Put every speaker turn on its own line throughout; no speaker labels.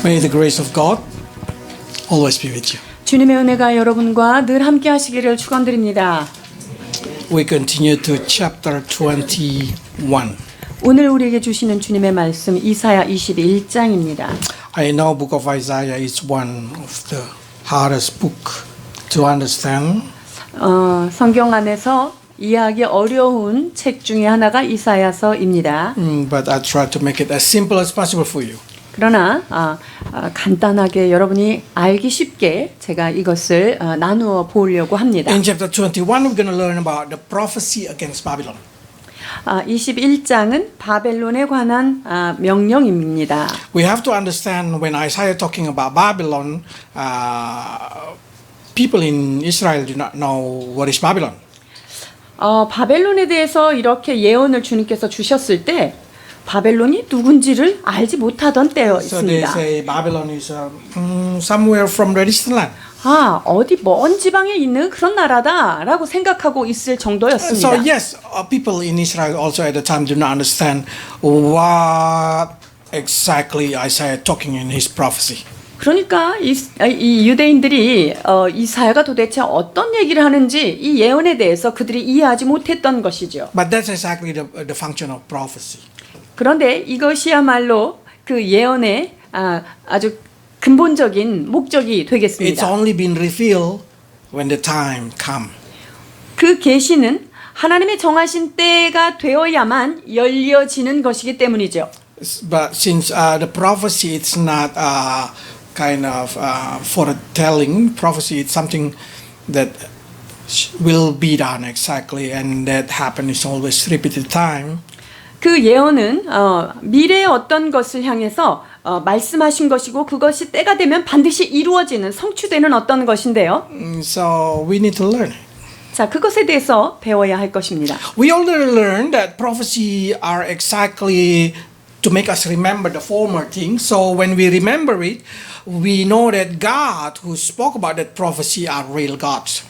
May the grace of God always be with you.
주님의 은혜가 여러분과 늘 함께 하시기를 축원드립니다.
We continue to chapter 21.
오늘 우리에게 주시는 주님의 말씀 이사야 21장입니다.
I know book of Isaiah is one of the hardest book to understand.
성경 안에서 이해하기 어려운 책 중에 하나가 이사야서입니다.
But I try to make it as simple as possible for you.
그러나 간단하게 여러분이 알기 쉽게 제가 이것을 나누어 보려고 합니다.
In chapter 21, we're going to learn about the prophecy against Babylon.
21장은 바벨론에 관한 명령입니다.
We have to understand when Isaiah talking about Babylon, people in Israel do not know what is Babylon.
바벨론에 대해서 이렇게 예언을 주님께서 주셨을 때 바벨론이 누군지를 알지 못하던
So they
때였습니다.
say Babylon is somewhere from the distant land.
어디 먼 지방에 있는 그런 나라다라고 생각하고 있을
So
정도였습니다.
yes, people in Israel also at the time do not understand what exactly Isaiah talking in his prophecy.
그러니까 이 유대인들이 이사야가 도대체 어떤 얘기를 하는지 이 예언에 대해서 그들이 이해하지 못했던 것이죠.
But that's exactly the function of prophecy.
그런데 이것이야말로 그 예언의 아주 근본적인 목적이
It's
되겠습니다.
only been revealed when the time come.
그 계시는 하나님의 정하신 때가 되어야만 열려지는 것이기 때문이죠.
But since the prophecy it's not kind of foretelling, prophecy it's something that will be done exactly, and that happen is always repeated time.
그 예언은 미래의 어떤 것을 향해서 말씀하신 것이고 그것이 때가 되면 반드시 이루어지는 성취되는 어떤 것인데요.
So we need to learn.
자, 그것에 대해서 배워야 할 것입니다.
We already learned that prophecy are exactly to make us remember the former things. So when we remember it, we know that God who spoke about that prophecy are real gods.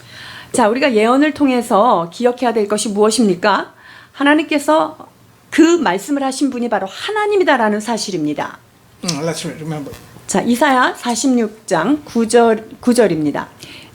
자, 우리가 예언을 통해서 기억해야 될 것이 무엇입니까? 하나님께서 그 말씀을 하신 분이 바로 하나님이다라는 사실입니다.
Let's remember.
자, 이사야 46장 9절입니다.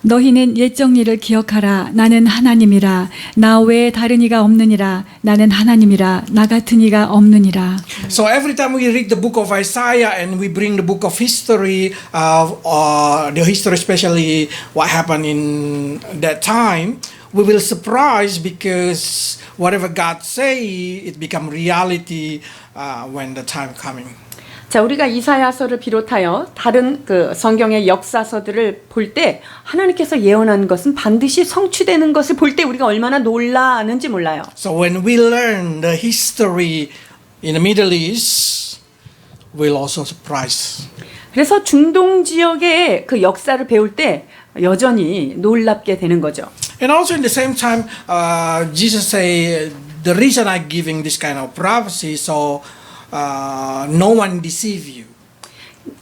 너희는 옛적 일을 기억하라. 나는 하나님이라. 나 외에 다른 이가 없느니라. 나는 하나님이라. 나 같은 이가 없느니라.
So every time we read the book of Isaiah and we bring the book of history, the history especially what happened in that time, we will surprise because whatever God say, it become reality when the time coming.
자, 우리가 이사야서를 비롯하여 다른 그 성경의 역사서들을 볼 때 하나님께서 예언한 것은 반드시 성취되는 것을 볼 때 우리가 얼마나 놀라는지 몰라요.
So when we learn the history in the Middle East, we'll also surprise.
그래서 중동 지역의 그 역사를 배울 때 여전히 놀랍게 되는 거죠.
And also in the same time, Jesus say, the reason I'm giving this kind of prophecy, so no one deceive you.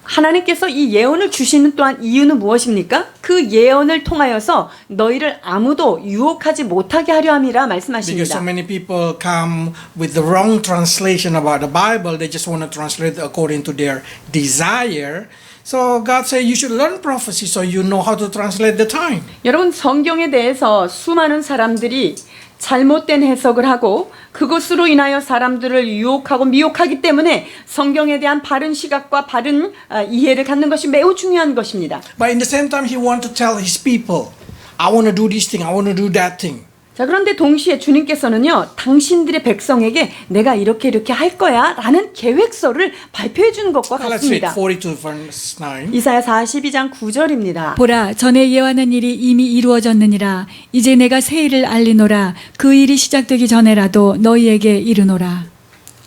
하나님께서 이 예언을 주시는 또한 이유는 무엇입니까? 그 예언을 통하여서 너희를 아무도 유혹하지 못하게 하려 함이라
Because so
말씀하십니다.
many people come with the wrong translation about the Bible. They just want to translate according to their desire. So God say you should learn prophecy so you know how to translate the time.
여러분, 성경에 대해서 수많은 사람들이 잘못된 해석을 하고 그것으로 인하여 사람들을 유혹하고 미혹하기 때문에 성경에 대한 바른 시각과 바른 이해를 갖는 것이 매우 중요한 것입니다.
But in the same time, He want to tell His people, I want to do this thing, I want to do that thing.
자, 그런데 동시에 주님께서는요, 당신들의 백성에게 내가 이렇게 할 거야 라는 계획서를 발표해 주는 것과
Let's read
같습니다.
42 verse 9.
이사야 42장 9절입니다.
보라, 전에 예언한 일이 이미 이루어졌느니라. 이제 내가 새 일을 알리노라. 그 일이 시작되기 전에라도 너희에게 이르노라.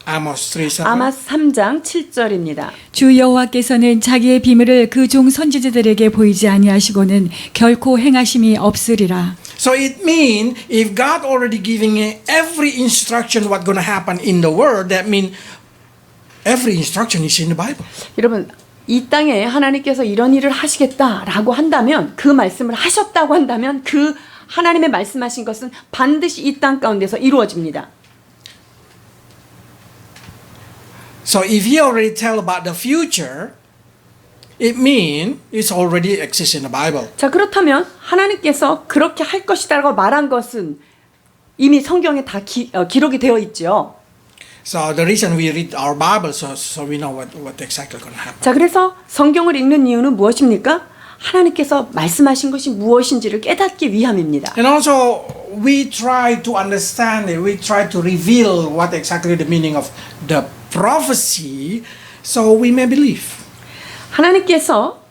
Amos 3:7.
아마스 3장 7절입니다.
주 여호와께서는 자기의 비밀을 그 종 선지자들에게 보이지 아니하시고는 결코 행하심이 없으리라.
So it means if God already giving every instruction what going to happen in the world, that means every instruction is in the Bible.
여러분, 이 땅에 하나님께서 이런 일을 하시겠다라고 한다면, 그 말씀을 하셨다고 한다면 그 하나님의 말씀하신 것은 반드시 이 땅 가운데서 이루어집니다.
So if He already tell about the future, it means it's already exists in the Bible.
자, 그렇다면 하나님께서 그렇게 할 것이다라고 말한 것은 이미 성경에 다 기록이 되어 있죠.
So the reason we read our Bible so we know what exactly going to happen.
자, 그래서 성경을 읽는 이유는 무엇입니까? 하나님께서 말씀하신 것이 무엇인지를 깨닫기 위함입니다.
And also we try to understand it. We try to reveal what exactly the meaning of the prophecy so we may believe.
하나님께서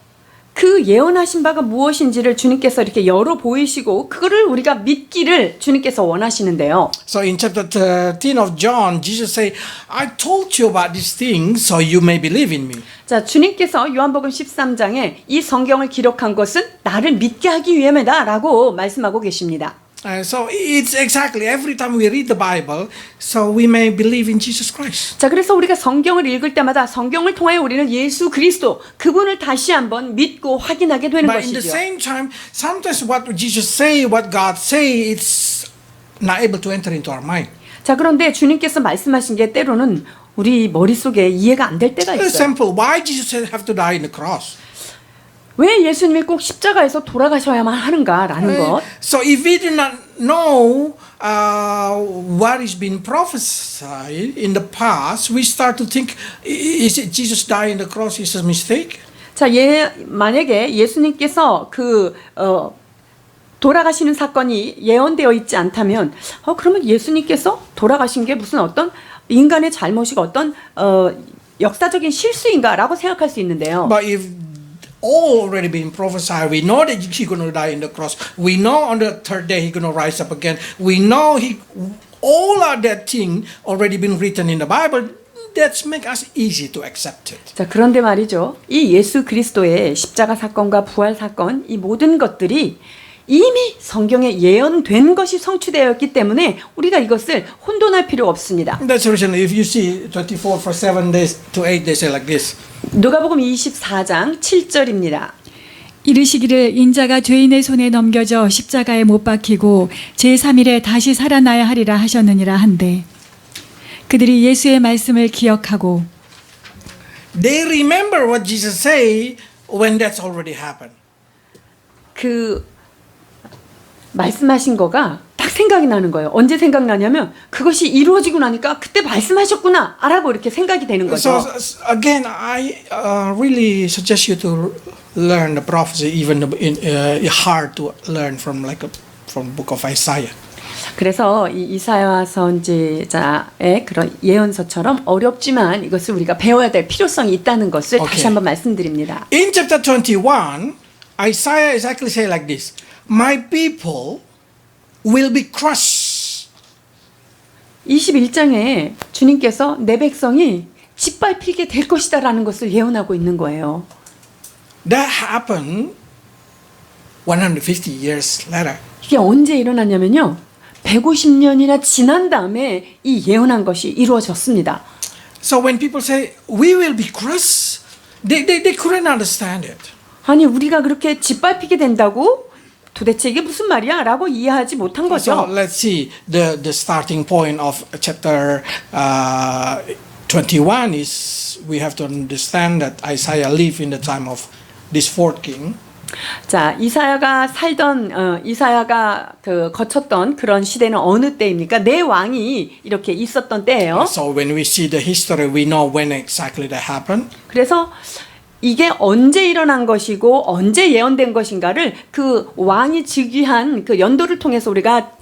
그 예언하신 바가 무엇인지를 주님께서 이렇게 열어 보이시고 그거를 우리가 믿기를 주님께서 원하시는데요.
So in chapter 13 of John, Jesus said, I told you about these things so you may believe in me.
자, 주님께서 요한복음 13장에 이 성경을 기록한 것은 나를 믿게 하기 위함이다라고 말씀하고 계십니다.
So it's exactly every time we read the Bible so we may believe in Jesus Christ.
자, 그래서 우리가 성경을 읽을 때마다 성경을 통하여 우리는 예수 그리스도 그분을 다시 한번 믿고 확인하게 되는
But in the
것이죠.
same time, sometimes what Jesus say, what God say, it's not able to enter into our mind.
자, 그런데 주님께서 말씀하신 게 때로는 우리 머릿속에 이해가 안 될 때가
It's
있어요.
simple. Why Jesus have to die in the cross?
왜 예수님이 꼭 십자가에서 돌아가셔야만 하는가라는 것.
So if we do not know what is being prophesied in the past, we start to think, is it Jesus dying on the cross is a mistake?
자, 만약에 예수님께서 돌아가시는 사건이 예언되어 있지 않다면, 그러면 예수님께서 돌아가신 게 무슨 어떤 인간의 잘못이고 어떤 역사적인 실수인가라고 생각할 수 있는데요.
But if already been prophesied, we know that he's going to die in the cross. We know on the third day he's going to rise up again. We know all of that thing already been written in the Bible. That's make us easy to accept it.
자, 그런데 말이죠. 이 예수 그리스도의 십자가 사건과 부활 사건, 이 모든 것들이 이미 성경에 예언된 것이 성취되었기 때문에 우리가 이것을 혼돈할 필요 없습니다.
That's the reason if you see 24 for 7 days to 8 they say like this.
누가복음 24장 7절입니다.
이르시기를 인자가 죄인의 손에 넘겨져 십자가에 못 박히고 제3일에 다시 살아나야 하리라 하셨느니라 한데 그들이 예수의 말씀을 기억하고
They remember what Jesus say when that's already happened.
그 말씀하신 거가 딱 생각이 나는 거예요. 언제 생각나냐면 그것이 이루어지고 나니까 그때 말씀하셨구나 라고 이렇게 생각이 되는 거죠.
So again, I really suggest you to learn the prophecy, even hard to learn from book of Isaiah.
그래서 이 이사야 선지자의 그런 예언서처럼 어렵지만 이것을 우리가 배워야 될 필요성이 있다는 것을
Okay.
다시 한번 말씀드립니다.
In chapter 21, Isaiah is actually say like this: My people will be crushed.
21장에 주님께서 내 백성이 짓밟히게 될 것이다라는 것을 예언하고 있는 거예요.
That happened 150 years later.
이게 언제 일어났냐면요. 150년이나 지난 다음에 이 예언한 것이 이루어졌습니다.
So when people say we will be crushed, they couldn't understand it.
아니 우리가 그렇게 짓밟히게 된다고? 도대체 이게 무슨 말이야? 라고 이해하지 못한
So
거죠.
let's see the starting point of chapter 21 is we have to understand that Isaiah lived in the time of this fourth king.
자, 이사야가 거쳤던 그런 시대는 어느 때입니까? 내 왕이 이렇게 있었던 때예요.
So when we see the history, we know when exactly that happened.
그래서 이게 언제 일어난 것이고 언제 예언된 것인가를 그 왕이 즉위한 그 연도를 통해서 우리가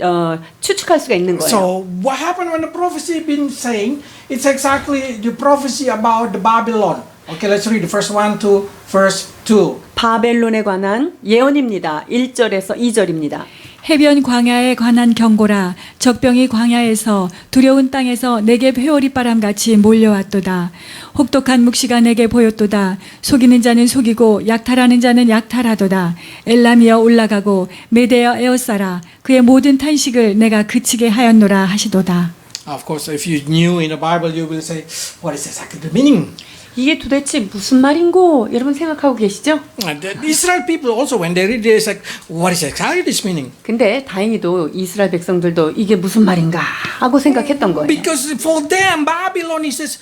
추측할 수가 있는 거예요.
So what happened when the prophecy been saying? It's exactly the prophecy about the Babylon. Okay, let's read the first 1 to verse 2.
바벨론에 관한 예언입니다. 1절에서 2절입니다. 해변 광야에 관한 경고라. 적병이 광야에서 두려운 땅에서 내게 회오리바람 같이 몰려왔도다. 혹독한 묵시가 내게 보였도다. 속이는 자는 속이고 약탈하는 자는 약탈하도다. 엘람이여 올라가고 메대여 에어싸라. 그의 모든 탄식을 내가 그치게 하였노라 하시도다.
Of course, if you knew in the Bible, you will say, what is exactly the meaning?
이게 도대체 무슨 말인고 여러분 생각하고 계시죠?
And the Israel people also, when they read this, like, what is exactly this meaning?
근데 다행히도 이스라엘 백성들도 이게 무슨 말인가 하고 생각했던 거예요.
Because for them, Babylon is this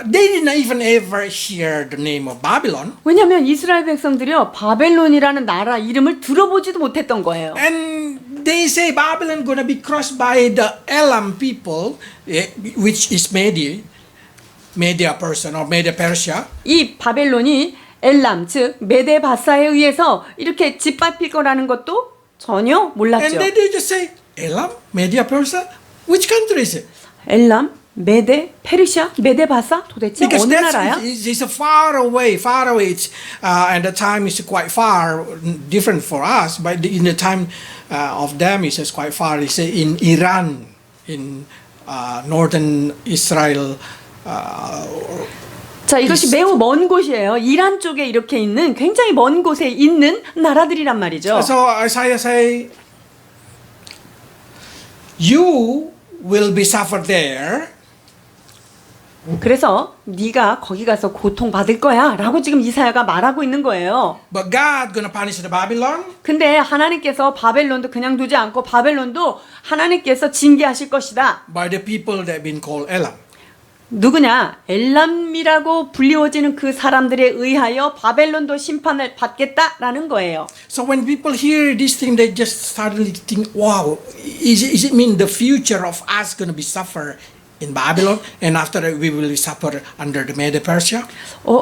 they didn't even ever hear the name of Babylon.
왜냐하면 이스라엘 백성들이요 바벨론이라는 나라 이름을 들어보지도 못했던 거예요.
And they say Babylon gonna be crushed by the Elam people, which is Media person or Media Persia.
이 바벨론이 엘람 즉 메데바사에 의해서 이렇게 짓밟힐 거라는 것도 전혀 몰랐죠.
And they just say, Elam, Media Persia? Which country is it?
엘람, 메데, 페르시아, 메데바사 도대체
Because
어느 나라야?
it's a far away. It's, and the time is quite far, different for us. But in the time of them, it's quite far. It's in Iran, in northern Israel.
자, 이것이 매우 먼 곳이에요. 이란 쪽에 이렇게 있는 굉장히 먼 곳에 있는 나라들이란 말이죠.
So Isaiah say, you will be suffered there.
그래서 네가 거기 가서 고통 받을 거야라고 지금 이사야가 말하고 있는 거예요.
But God gonna punish the Babylon.
근데 하나님께서 바벨론도 그냥 두지 않고 바벨론도 하나님께서 징계하실 것이다.
By the people that have been called Elam.
누구냐? 엘람이라고 불리워지는 그 사람들에 의하여 바벨론도 심판을 받겠다라는 거예요.
So when people hear this thing, they just suddenly think, wow, is it mean the future of us going to be suffer in Babylon, and after that we will suffer under the Media Persia?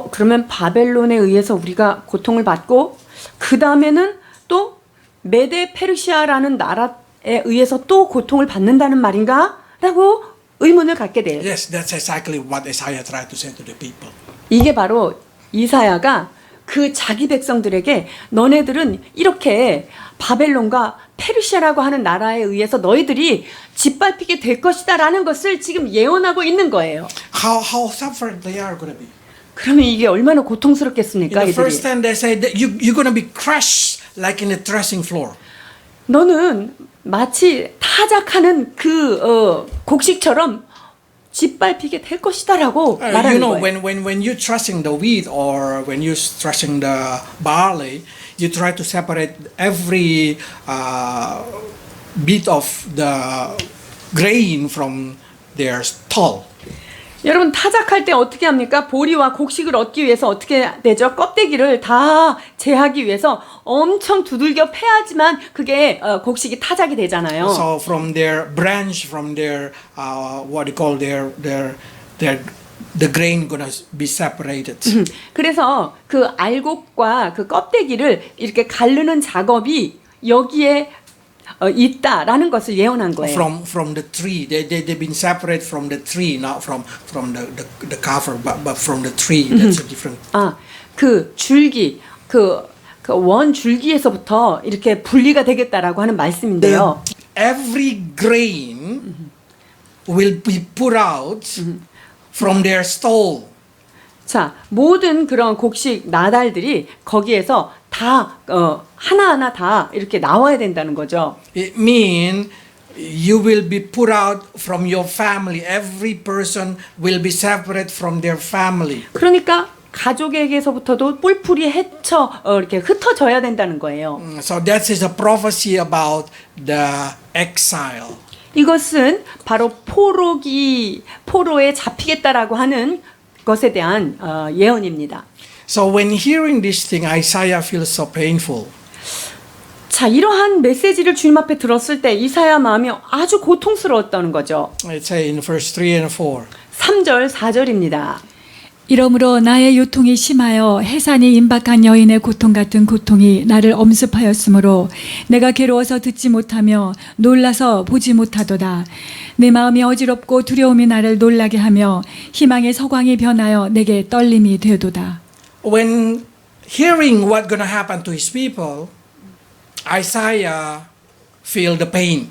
그러면 바벨론에 의해서 우리가 고통을 받고 그 다음에는 또 메데 페르시아라는 나라에 의해서 또 고통을 받는다는 말인가? 라고 의문을 갖게 돼요.
Yes, that's exactly what Isaiah tried to say to the people.
이게 바로 이사야가 그 자기 백성들에게 너네들은 이렇게 바벨론과 페르시아라고 하는 나라에 의해서 너희들이 짓밟히게 될 것이다라는 것을 지금 예언하고 있는 거예요.
How suffered they are going to be.
그러면 이게 얼마나 고통스럽겠습니까?
In the
이들이.
first time they say that you're going to be crushed like in a threshing floor.
너는 마치 타작하는 그 곡식처럼 짓밟히게 될 것이다라고 말하는 거예요.
when you're threshing the wheat or when you're threshing the barley, you try to separate every bit of the grain from their stalk.
여러분 타작할 때 어떻게 합니까? 보리와 곡식을 얻기 위해서 어떻게 되죠? 껍데기를 다 제하기 위해서 엄청 두들겨 패야지만 그게 곡식이 타작이 되잖아요.
So from their branch, from their what you call their the grain gonna be separated.
그래서 그 알곡과 그 껍데기를 이렇게 가르는 작업이 여기에 있다라는 것을 예언한 거예요.
From the tree, they've been separated from the tree, not from the cover, but from the tree. That's a different.
그 줄기, 그 원 줄기에서부터 이렇게 분리가 되겠다라고 하는 말씀인데요.
Every grain will be put out from their stall.
자, 모든 그런 곡식 나달들이 거기에서 다 하나하나 다 이렇게 나와야 된다는 거죠.
It means you will be put out from your family. Every person will be separate from their family.
그러니까 가족에게서부터도 뿔뿔이 이렇게 흩어져야 된다는 거예요.
So that is a prophecy about the exile.
이것은 바로 포로에 잡히겠다라고 하는 것에 대한 예언입니다.
So when hearing this thing, Isaiah feels so painful.
자, 이러한 메시지를 주님 앞에 들었을 때 이사야 마음이 아주 고통스러웠다는 거죠.
It say in verse 3 and 4.
3절, 4절입니다.
이러므로 나의 요통이 심하여 해산이 임박한 여인의 고통 같은 고통이 나를 엄습하였으므로 내가 괴로워서 듣지 못하며 놀라서 보지 못하도다. 내 마음이 어지럽고 두려움이 나를 놀라게 하며 희망의 서광이 변하여 내게 떨림이 되도다.
When hearing what's going to happen to his people, Isaiah feel the pain.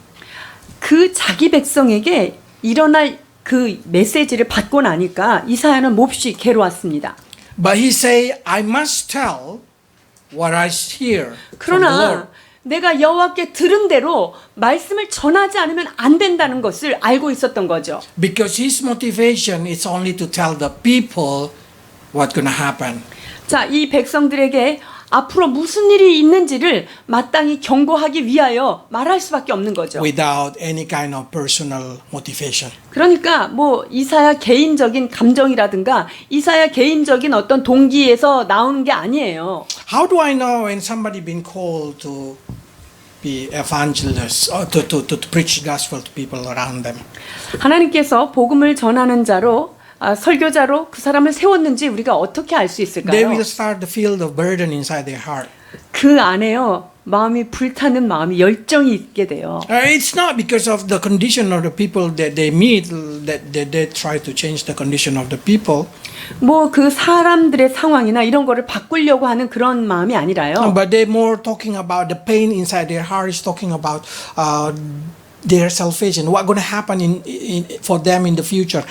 그 자기 백성에게 일어날 그 메시지를 받고 나니까 이사야는 몹시 괴로웠습니다.
But he say, I must tell what I hear from the Lord.
그러나 내가 여호와께 들은 대로 말씀을 전하지 않으면 안 된다는 것을 알고 있었던 거죠.
Because his motivation is only to tell the people what's going to happen.
자, 이 백성들에게 앞으로 무슨 일이 있는지를 마땅히 경고하기 위하여 말할 수밖에 없는 거죠.
without any kind of personal motivation.
그러니까 뭐 이사야 개인적인 감정이라든가 이사야 개인적인 어떤 동기에서 나오는 게 아니에요.
How do I know when somebody been called to be evangelists or to preach the gospel to people around them?
하나님께서 복음을 전하는 자로 설교자로 그 사람을 세웠는지 우리가 어떻게 알 수
They
있을까요?
will start to feel the burden inside their heart.
그 안에요. 마음이 불타는 마음이 열정이 있게 돼요.
It's not because of the condition of the people that they meet that they try to change the condition of the people.
뭐 그 사람들의 상황이나 이런 거를 바꾸려고 하는 그런 마음이 아니라요.
But they're more talking about the pain inside their heart. Is talking about their salvation. What's going to happen for them in the future,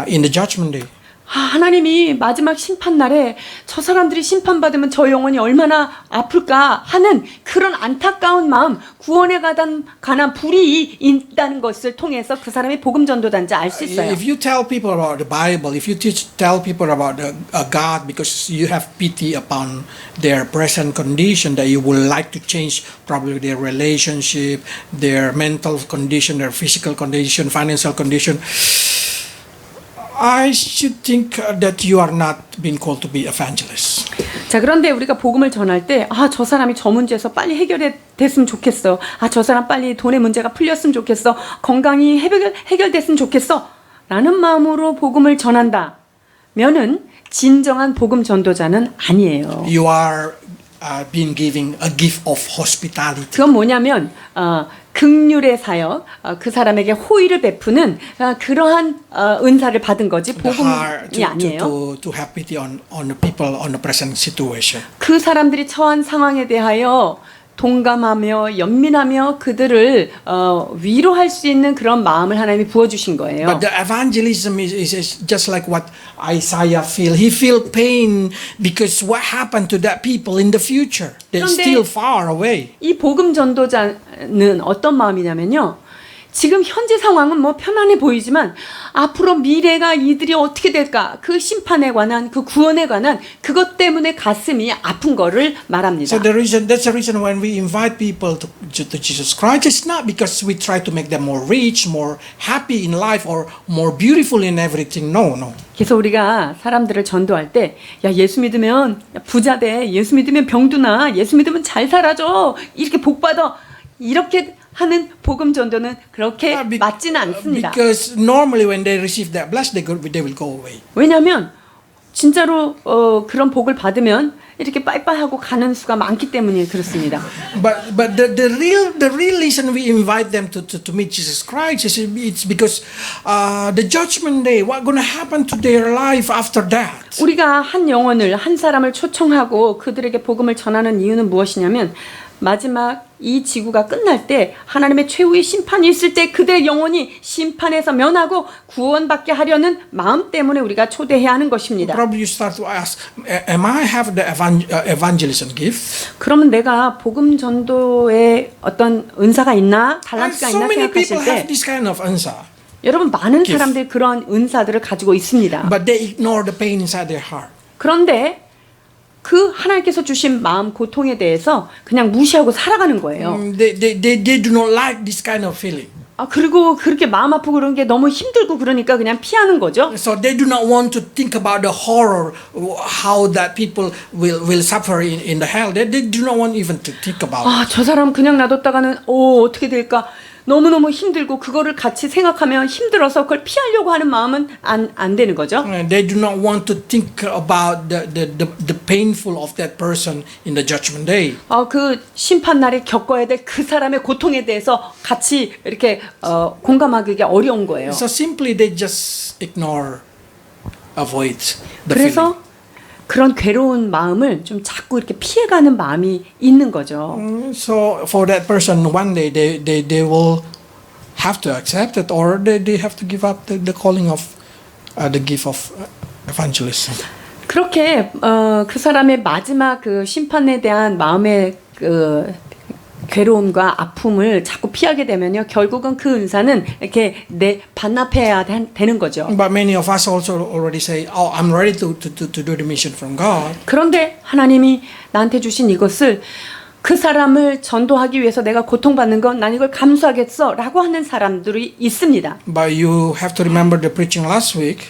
in the judgment day.
하나님이 마지막 심판 날에 저 사람들이 심판받으면 저 영혼이 얼마나 아플까 하는 그런 안타까운 마음, 구원에 관한 불이 있다는 것을 통해서 그 사람이 복음 전도단자 알 수 있어요.
If you tell people about the Bible, if you tell people about God because you have pity upon their present condition, that you would like to change probably their relationship, their mental condition, their physical condition, financial condition, I should think that you are not being called to be evangelists.
자, 그런데 우리가 복음을 전할 때, 저 사람이 저 문제에서 빨리 해결됐으면 좋겠어. 저 사람 빨리 돈의 문제가 풀렸으면 좋겠어. 건강이 해결됐으면 좋겠어. 라는 마음으로 복음을 전한다. 면은 진정한 복음 전도자는 아니에요.
You are being giving a gift of hospitality.
그건 뭐냐면, 긍휼의 사역, 그 사람에게 호의를 베푸는 그러한 은사를 받은 거지
The heart
복음이 아니에요.
to have pity on the people on the present situation.
그 사람들이 처한 상황에 대하여 동감하며 연민하며 그들을 위로할 수 있는 그런 마음을 하나님이 부어주신 거예요.
But the evangelism is just like what Isaiah feel. He feel pain because what happened to that people in the future. They're
그런데
still far away.
이 복음 전도자는 어떤 마음이냐면요. 지금 현재 상황은 뭐 편안해 보이지만 앞으로 미래가 이들이 어떻게 될까? 그 심판에 관한 그 구원에 관한 그것 때문에 가슴이 아픈 거를 말합니다.
So that's the reason when we invite people to Jesus Christ, it's not because we try to make them more rich, more happy in life, or more beautiful in everything. No.
그래서 우리가 사람들을 전도할 때, 야, 예수 믿으면 부자 돼, 예수 믿으면 병도 나, 예수 믿으면 잘 살아줘, 이렇게 복 받아, 이렇게 하는 복음 전도는 그렇게 맞지는 않습니다.
Because normally when they receive that blessing, they will go away.
왜냐하면 진짜로 그런 복을 받으면 이렇게 빠이빠이하고 가는 수가 많기 때문에 그렇습니다.
But the real reason we invite them to meet Jesus Christ is it's because the judgment day, what's going to happen to their life after that?
우리가 한 영혼을 한 사람을 초청하고 그들에게 복음을 전하는 이유는 무엇이냐면 마지막 이 지구가 끝날 때 하나님의 최후의 심판이 있을 때 그들의 영혼이 심판에서 면하고 구원받게 하려는 마음 때문에 우리가 초대해야 하는 것입니다.
Probably you start to ask, am I have the evangelism gift?
그러면 내가 복음 전도에 어떤 은사가 있나? 달란트가
So
있나
many people
생각하실
have
때
this kind of answer,
여러분 많은
gift.
사람들이 그런 은사들을 가지고 있습니다.
but they ignore the pain inside their heart.
그런데 그 하나님께서 주신 마음 고통에 대해서 그냥 무시하고 살아가는 거예요.
They do not like this kind of feeling.
그리고 그렇게 마음 아프고 그런 게 너무 힘들고 그러니까 그냥 피하는 거죠.
So they do not want to think about the horror, how that people will suffer in the hell. They do not want even to think about it.
저 사람 그냥 놔뒀다가는 어떻게 될까? 너무너무 힘들고 그거를 같이 생각하면 힘들어서 그걸 피하려고 하는 마음은 안 되는 거죠.
They do not want to think about the painful of that person in the judgment day.
그 심판 날에 겪어야 될 그 사람의 고통에 대해서 같이 이렇게 공감하기가 어려운 거예요.
So simply they just ignore, avoid the
그래서
feeling.
그런 괴로운 마음을 좀 자꾸 이렇게 피해가는 마음이 있는 거죠.
So for that person, one day they will have to accept it, or they have to give up the calling of the gift of evangelism.
그렇게 그 사람의 마지막 그 심판에 대한 마음의 그 괴로움과 아픔을 자꾸 피하게 되면요, 결국은 그 은사는 이렇게 반납해야 되는 거죠.
But many of us also already say, "Oh, I'm ready to do the mission from God."
그런데 하나님이 나한테 주신 이것을 그 사람을 전도하기 위해서 내가 고통받는 건 난 이걸 감수하겠어 라고 하는 사람들이 있습니다.
But you have to remember the preaching last week.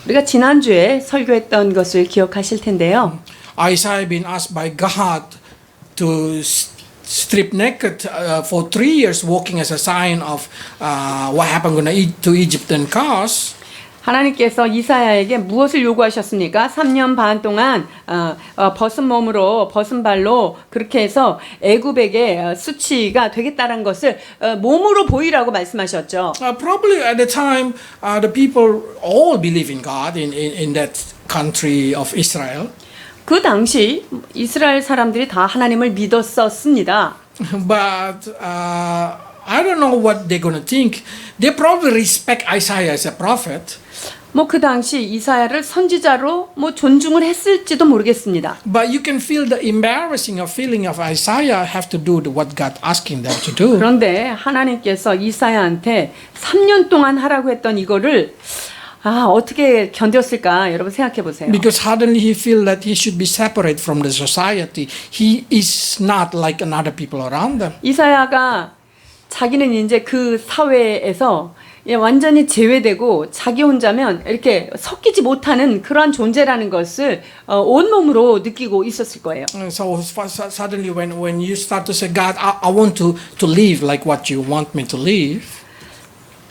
우리가 지난주에 설교했던 것을 기억하실 텐데요.
Isaiah been asked by God to strip naked for 3 years, walking as a sign of what happened to Egyptian gods.
하나님께서 이사야에게 무엇을 요구하셨습니까? 3년 반 동안 벗은 몸으로 벗은 발로 그렇게 해서 애굽에게 수치가 되겠다는 것을 몸으로 보이라고 말씀하셨죠.
Probably at the time, the people all believe in God in that country of Israel.
그 당시 이스라엘 사람들이 다 하나님을 믿었었습니다.
But I don't know what they're going to think. They probably respect Isaiah as a prophet.
뭐 그 당시 이사야를 선지자로 뭐 존중을 했을지도 모르겠습니다.
But you can feel the embarrassing of feeling of Isaiah have to do what God asking them to do.
그런데 하나님께서 이사야한테 3년 동안 하라고 했던 이거를 어떻게 견뎠을까 여러분 생각해 보세요.
Because suddenly he feel that he should be separate from the society. He is not like another people around them.
이사야가 자기는 이제 그 사회에서 완전히 제외되고 자기 혼자면 이렇게 섞이지 못하는 그러한 존재라는 것을 온몸으로 느끼고 있었을 거예요.
And so suddenly when you start to say, God, I want to live like what you want me to live.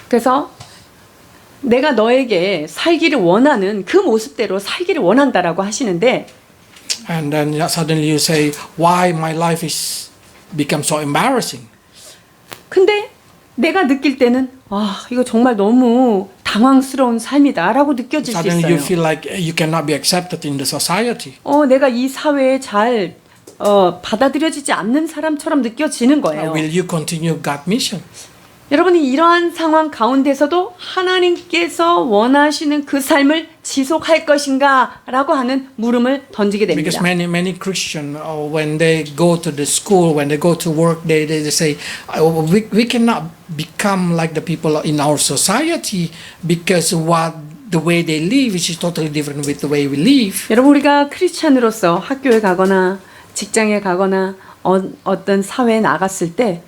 그래서 내가 너에게 살기를 원하는 그 모습대로 살기를 원한다라고 하시는데
And then suddenly you say, why my life is become so embarrassing.
근데 내가 느낄 때는 이거 정말 너무 당황스러운 삶이다라고 느껴질 수
Suddenly you
있어요.
feel like you cannot be accepted in the society.
내가 이 사회에 잘 받아들여지지 않는 사람처럼 느껴지는 거예요.
Will you continue God mission?
여러분이 이러한 상황 가운데서도 하나님께서 원하시는 그 삶을 지속할 것인가 라고 하는 물음을 던지게
Because
됩니다.
many Christians, when they go to the school, when they go to work, they say, we cannot become like the people in our society because the way they live is totally different with the way we live.
여러분 우리가 크리스찬으로서 학교에 가거나 직장에 가거나 어떤 사회에 나갔을 때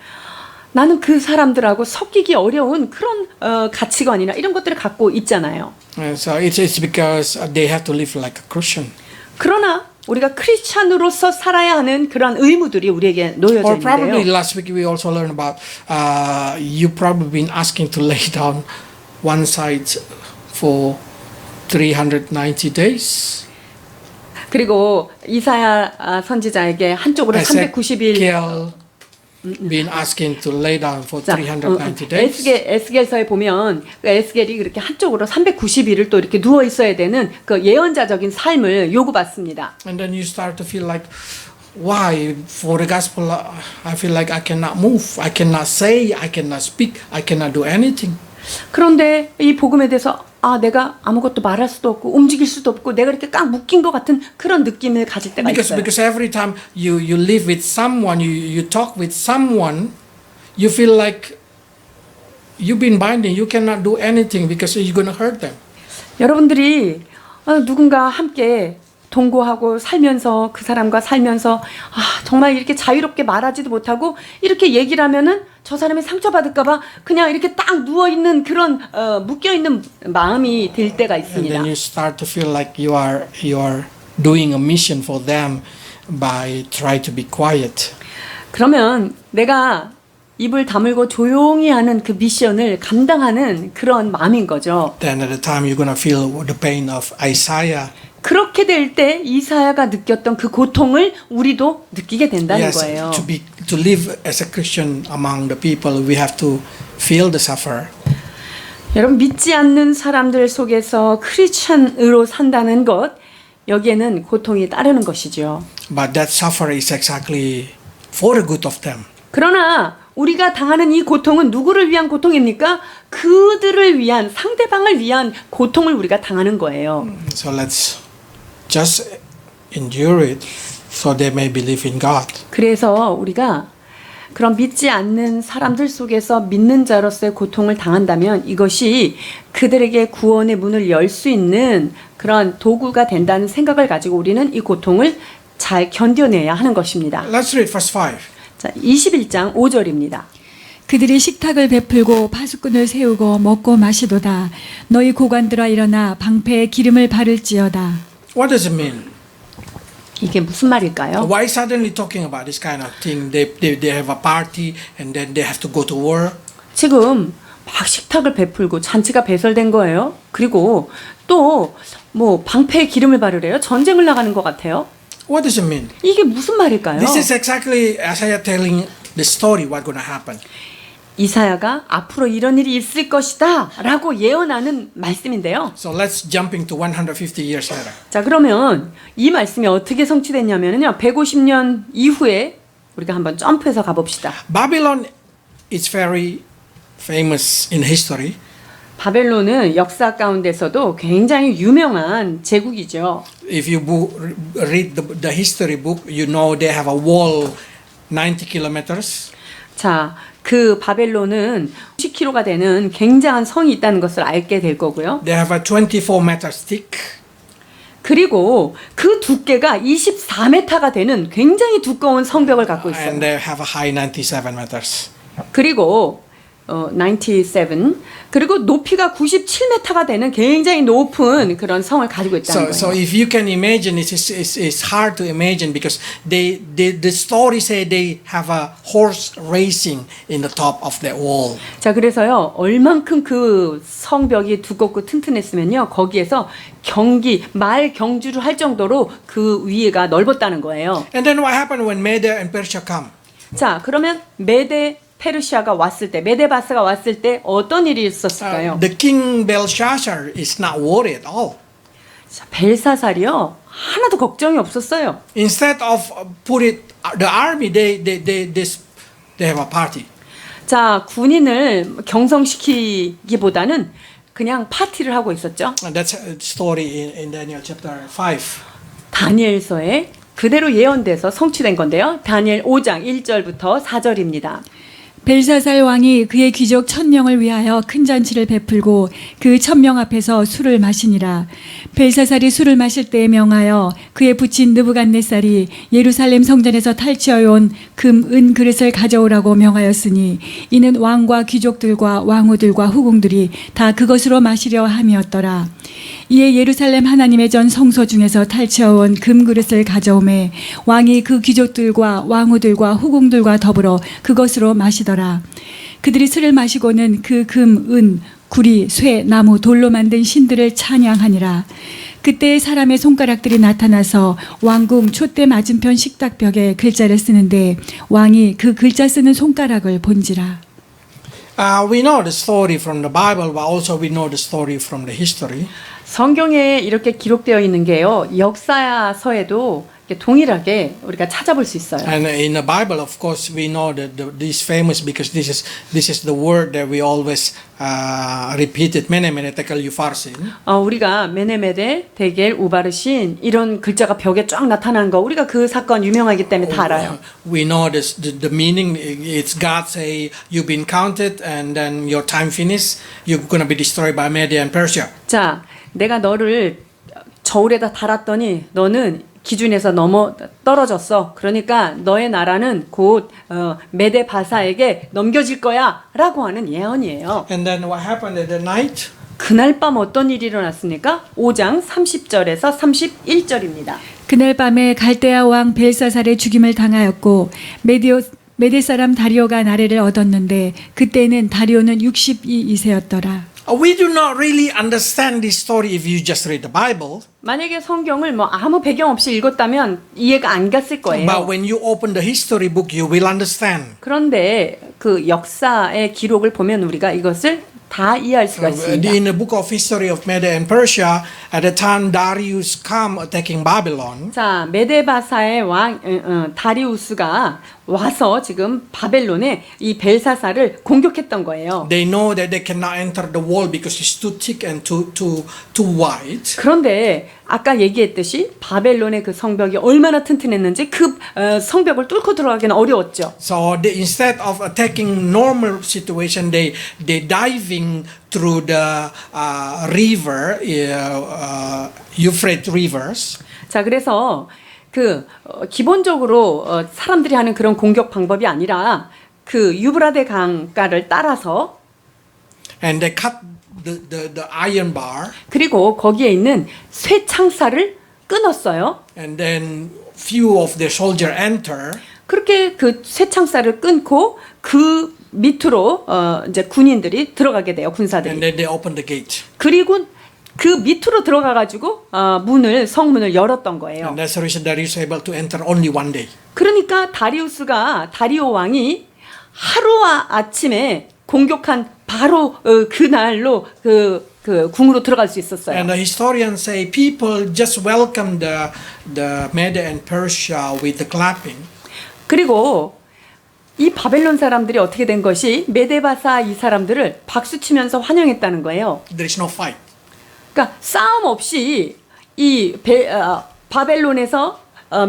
나는 그 사람들하고 섞이기 어려운 그런 가치관이나 이런 것들을 갖고 있잖아요.
So it's because they have to live like a Christian.
그러나 우리가 크리스찬으로서 살아야 하는 그런 의무들이 우리에게 놓여져
Or probably
있는데요.
last week we also learned about you probably been asking to lay down one side for 390 days.
그리고 이사야 선지자에게 한쪽으로 390일
been asking to lay down for 390 days.
에스겔서에 보면 에스겔이 그렇게 한쪽으로 390일을 또 이렇게 누워 있어야 되는 그 예언자적인 삶을 요구받습니다.
And then you start to feel like, why for the gospel I feel like I cannot move, I cannot say, I cannot speak, I cannot do anything.
그런데 이 복음에 대해서 내가 아무것도 말할 수도 없고 움직일 수도 없고 내가 이렇게 꽉 묶인 것 같은 그런 느낌을 가질 때가 있어요.
Because every time you live with someone, you talk with someone, you feel like you've been binding. You cannot do anything because you're going to hurt them.
여러분들이 누군가 함께 동거하고 살면서 그 사람과 살면서 정말 이렇게 자유롭게 말하지도 못하고 이렇게 얘기를 하면은 저 사람이 상처받을까봐 그냥 이렇게 딱 누워있는 그런 묶여있는 마음이 들 때가
And
있습니다.
then you start to feel like you are doing a mission for them by try to be quiet.
그러면 내가 입을 다물고 조용히 하는 그 미션을 감당하는 그런 마음인 거죠.
Then at the time you're going to feel the pain of Isaiah.
그렇게 될 때 이사야가 느꼈던 그 고통을 우리도 느끼게 된다는 거예요.
To live as a Christian among the people, we have to feel the suffer.
여러분 믿지 않는 사람들 속에서 크리스천으로 산다는 것 여기에는 고통이 따르는 것이죠.
But that suffer is exactly for the good of them.
그러나 우리가 당하는 이 고통은 누구를 위한 고통입니까? 그들을 위한 상대방을 위한 고통을 우리가 당하는 거예요.
So let's just endure it so they may believe in God.
그래서 우리가 그런 믿지 않는 사람들 속에서 믿는 자로서의 고통을 당한다면 이것이 그들에게 구원의 문을 열 수 있는 그런 도구가 된다는 생각을 가지고 우리는 이 고통을 잘 견뎌내야 하는 것입니다.
Let's read verse 5.
자, 21장 5절입니다.
그들이 식탁을 베풀고 파수꾼을 세우고 먹고 마시도다. 너희 고관들아 일어나 방패에 기름을 바를지어다.
What does it mean?
이게 무슨 말일까요?
Why suddenly talking about this kind of thing? They have a party and then they have to go to war.
지금 막 식탁을 베풀고 잔치가 배설된 거예요. 그리고 또 뭐 방패에 기름을 바르래요. 전쟁을 나가는 것 같아요.
What does it mean?
이게 무슨 말일까요?
This is exactly Isaiah telling the story what's going to happen.
이사야가 앞으로 이런 일이 있을 것이다 라고 예언하는 말씀인데요.
So let's jump into 150 years later.
자, 그러면 이 말씀이 어떻게 성취됐냐면요. 150년 이후에 우리가 한번 점프해서 가봅시다.
Babylon is very famous in history.
바벨론은 역사 가운데서도 굉장히 유명한 제국이죠.
If you read the history book, you know they have a wall 90 kilometers.
자, 그 바벨론은 10km가 되는 굉장한 성이 있다는 것을 알게 될 거고요.
They have a 24-meter stick.
그리고 그 두께가 24m가 되는 굉장히 두꺼운 성벽을 갖고 있어요.
And they have a high 97 meters.
그리고 97 그리고 높이가 97m가 되는 굉장히 높은 그런 성을 가지고 있다는
So
거예요.
if you can imagine, it's hard to imagine because the story say they have a horse racing in the top of that wall.
자, 그래서요. 얼만큼 그 성벽이 두껍고 튼튼했으면요. 거기에서 말 경주를 할 정도로 그 위에가 넓었다는 거예요.
And then what happened when Media and Persia come?
자, 그러면 메데 페르시아가 왔을 때, 메데바스가 왔을 때 어떤 일이 있었을까요?
The king Belshazzar is not worried at all.
자, 벨사살이요. 하나도 걱정이 없었어요.
Instead of put it the army, they have a party.
자, 군인을 경성시키기보다는 그냥 파티를 하고 있었죠.
And that's a story in Daniel chapter 5.
다니엘서에 그대로 예언돼서 성취된 건데요. 다니엘 5장 1절부터 4절입니다.
벨사살 왕이 그의 귀족 1000명을 위하여 큰 잔치를 베풀고 그 1000명 앞에서 술을 마시니라. 벨사살이 술을 마실 때에 명하여 그의 부친 느부갓네살이 예루살렘 성전에서 탈취하여 온 금, 은 그릇을 가져오라고 명하였으니 이는 왕과 귀족들과 왕후들과 후궁들이 다 그것으로 마시려 함이었더라. 이에 예루살렘 하나님의 전 성소 중에서 탈취해온 금그릇을 가져오매 왕이 그 귀족들과 왕후들과 후궁들과 더불어 그것으로 마시더라. 그들이 술을 마시고는 그 금, 은, 구리, 쇠, 나무, 돌로 만든 신들을 찬양하니라. 그때 사람의 손가락들이 나타나서 왕궁 촛대 맞은편 식탁벽에 글자를 쓰는데 왕이 그 글자 쓰는 손가락을 본지라.
We know the story from the Bible, but also we know the story from the history.
성경에 이렇게 기록되어 있는 게요. 역사서에도 이렇게 동일하게 우리가 찾아볼 수 있어요.
And in the Bible, of course, we know that this famous because this is the word that we always repeated. Mene mene tekel upharsin.
우리가 메네메데, 데겔, 우바르신 이런 글자가 벽에 쫙 나타나는 거 우리가 그 사건 유명하기 때문에 다 알아요.
We know this, the meaning. It's God say you've been counted, and then your time finished. You're gonna be destroyed by Media and Persia.
자, 내가 너를 저울에다 달았더니 너는 기준에서 떨어졌어. 그러니까 너의 나라는 곧 메데바사에게 넘겨질 거야라고 하는 예언이에요.
And then what happened at the night?
그날 밤 어떤 일이 일어났습니까? 5장 30절에서 31절입니다.
그날 밤에 갈대아 왕 벨사살의 죽임을 당하였고 메데 사람 다리오가 나래를 얻었는데 그때는 다리오는 62세였더라.
We do not really understand this story if you just read the Bible.
만약에 성경을 뭐 아무 배경 없이 읽었다면 이해가 안 갔을 거예요.
But when you open the history book, you will understand.
그런데 그 역사의 기록을 보면 우리가 이것을 다 이해할 수가 있습니다.
In the book of history of Media and Persia, at the time Darius come attacking Babylon,
자, 메데바사의 왕 다리우스가 와서 지금 바벨론의 이 벨사사를 공격했던 거예요.
They know that they cannot enter the wall because it's too thick and too wide.
그런데 아까 얘기했듯이 바벨론의 그 성벽이 얼마나 튼튼했는지 그 성벽을 뚫고 들어가기는 어려웠죠.
So instead of attacking normal situation, they diving through the river, Euphrates rivers.
자, 그래서 기본적으로 사람들이 하는 그런 공격 방법이 아니라 그 유브라데 강가를 따라서
And they cut the iron bar.
그리고 거기에 있는 쇠창살을 끊었어요.
And then few of the soldier enter.
그렇게 그 쇠창살을 끊고 그 밑으로 이제 군인들이 들어가게 돼요.
And
군사들이.
then they open the gate.
그리고 그 밑으로 들어가 가지고 성문을 열었던 거예요.
And that's the reason Darius was able to enter only one day.
그러니까 다리오 왕이 하루와 아침에 공격한 바로 그날로 그 궁으로 들어갈 수 있었어요.
And the historians say people just welcome the Medes and Persia with the clapping.
그리고 이 바벨론 사람들이 어떻게 된 것이 메데바사 이 사람들을 박수 치면서 환영했다는 거예요.
There is no fight.
그러니까 싸움 없이 바벨론에서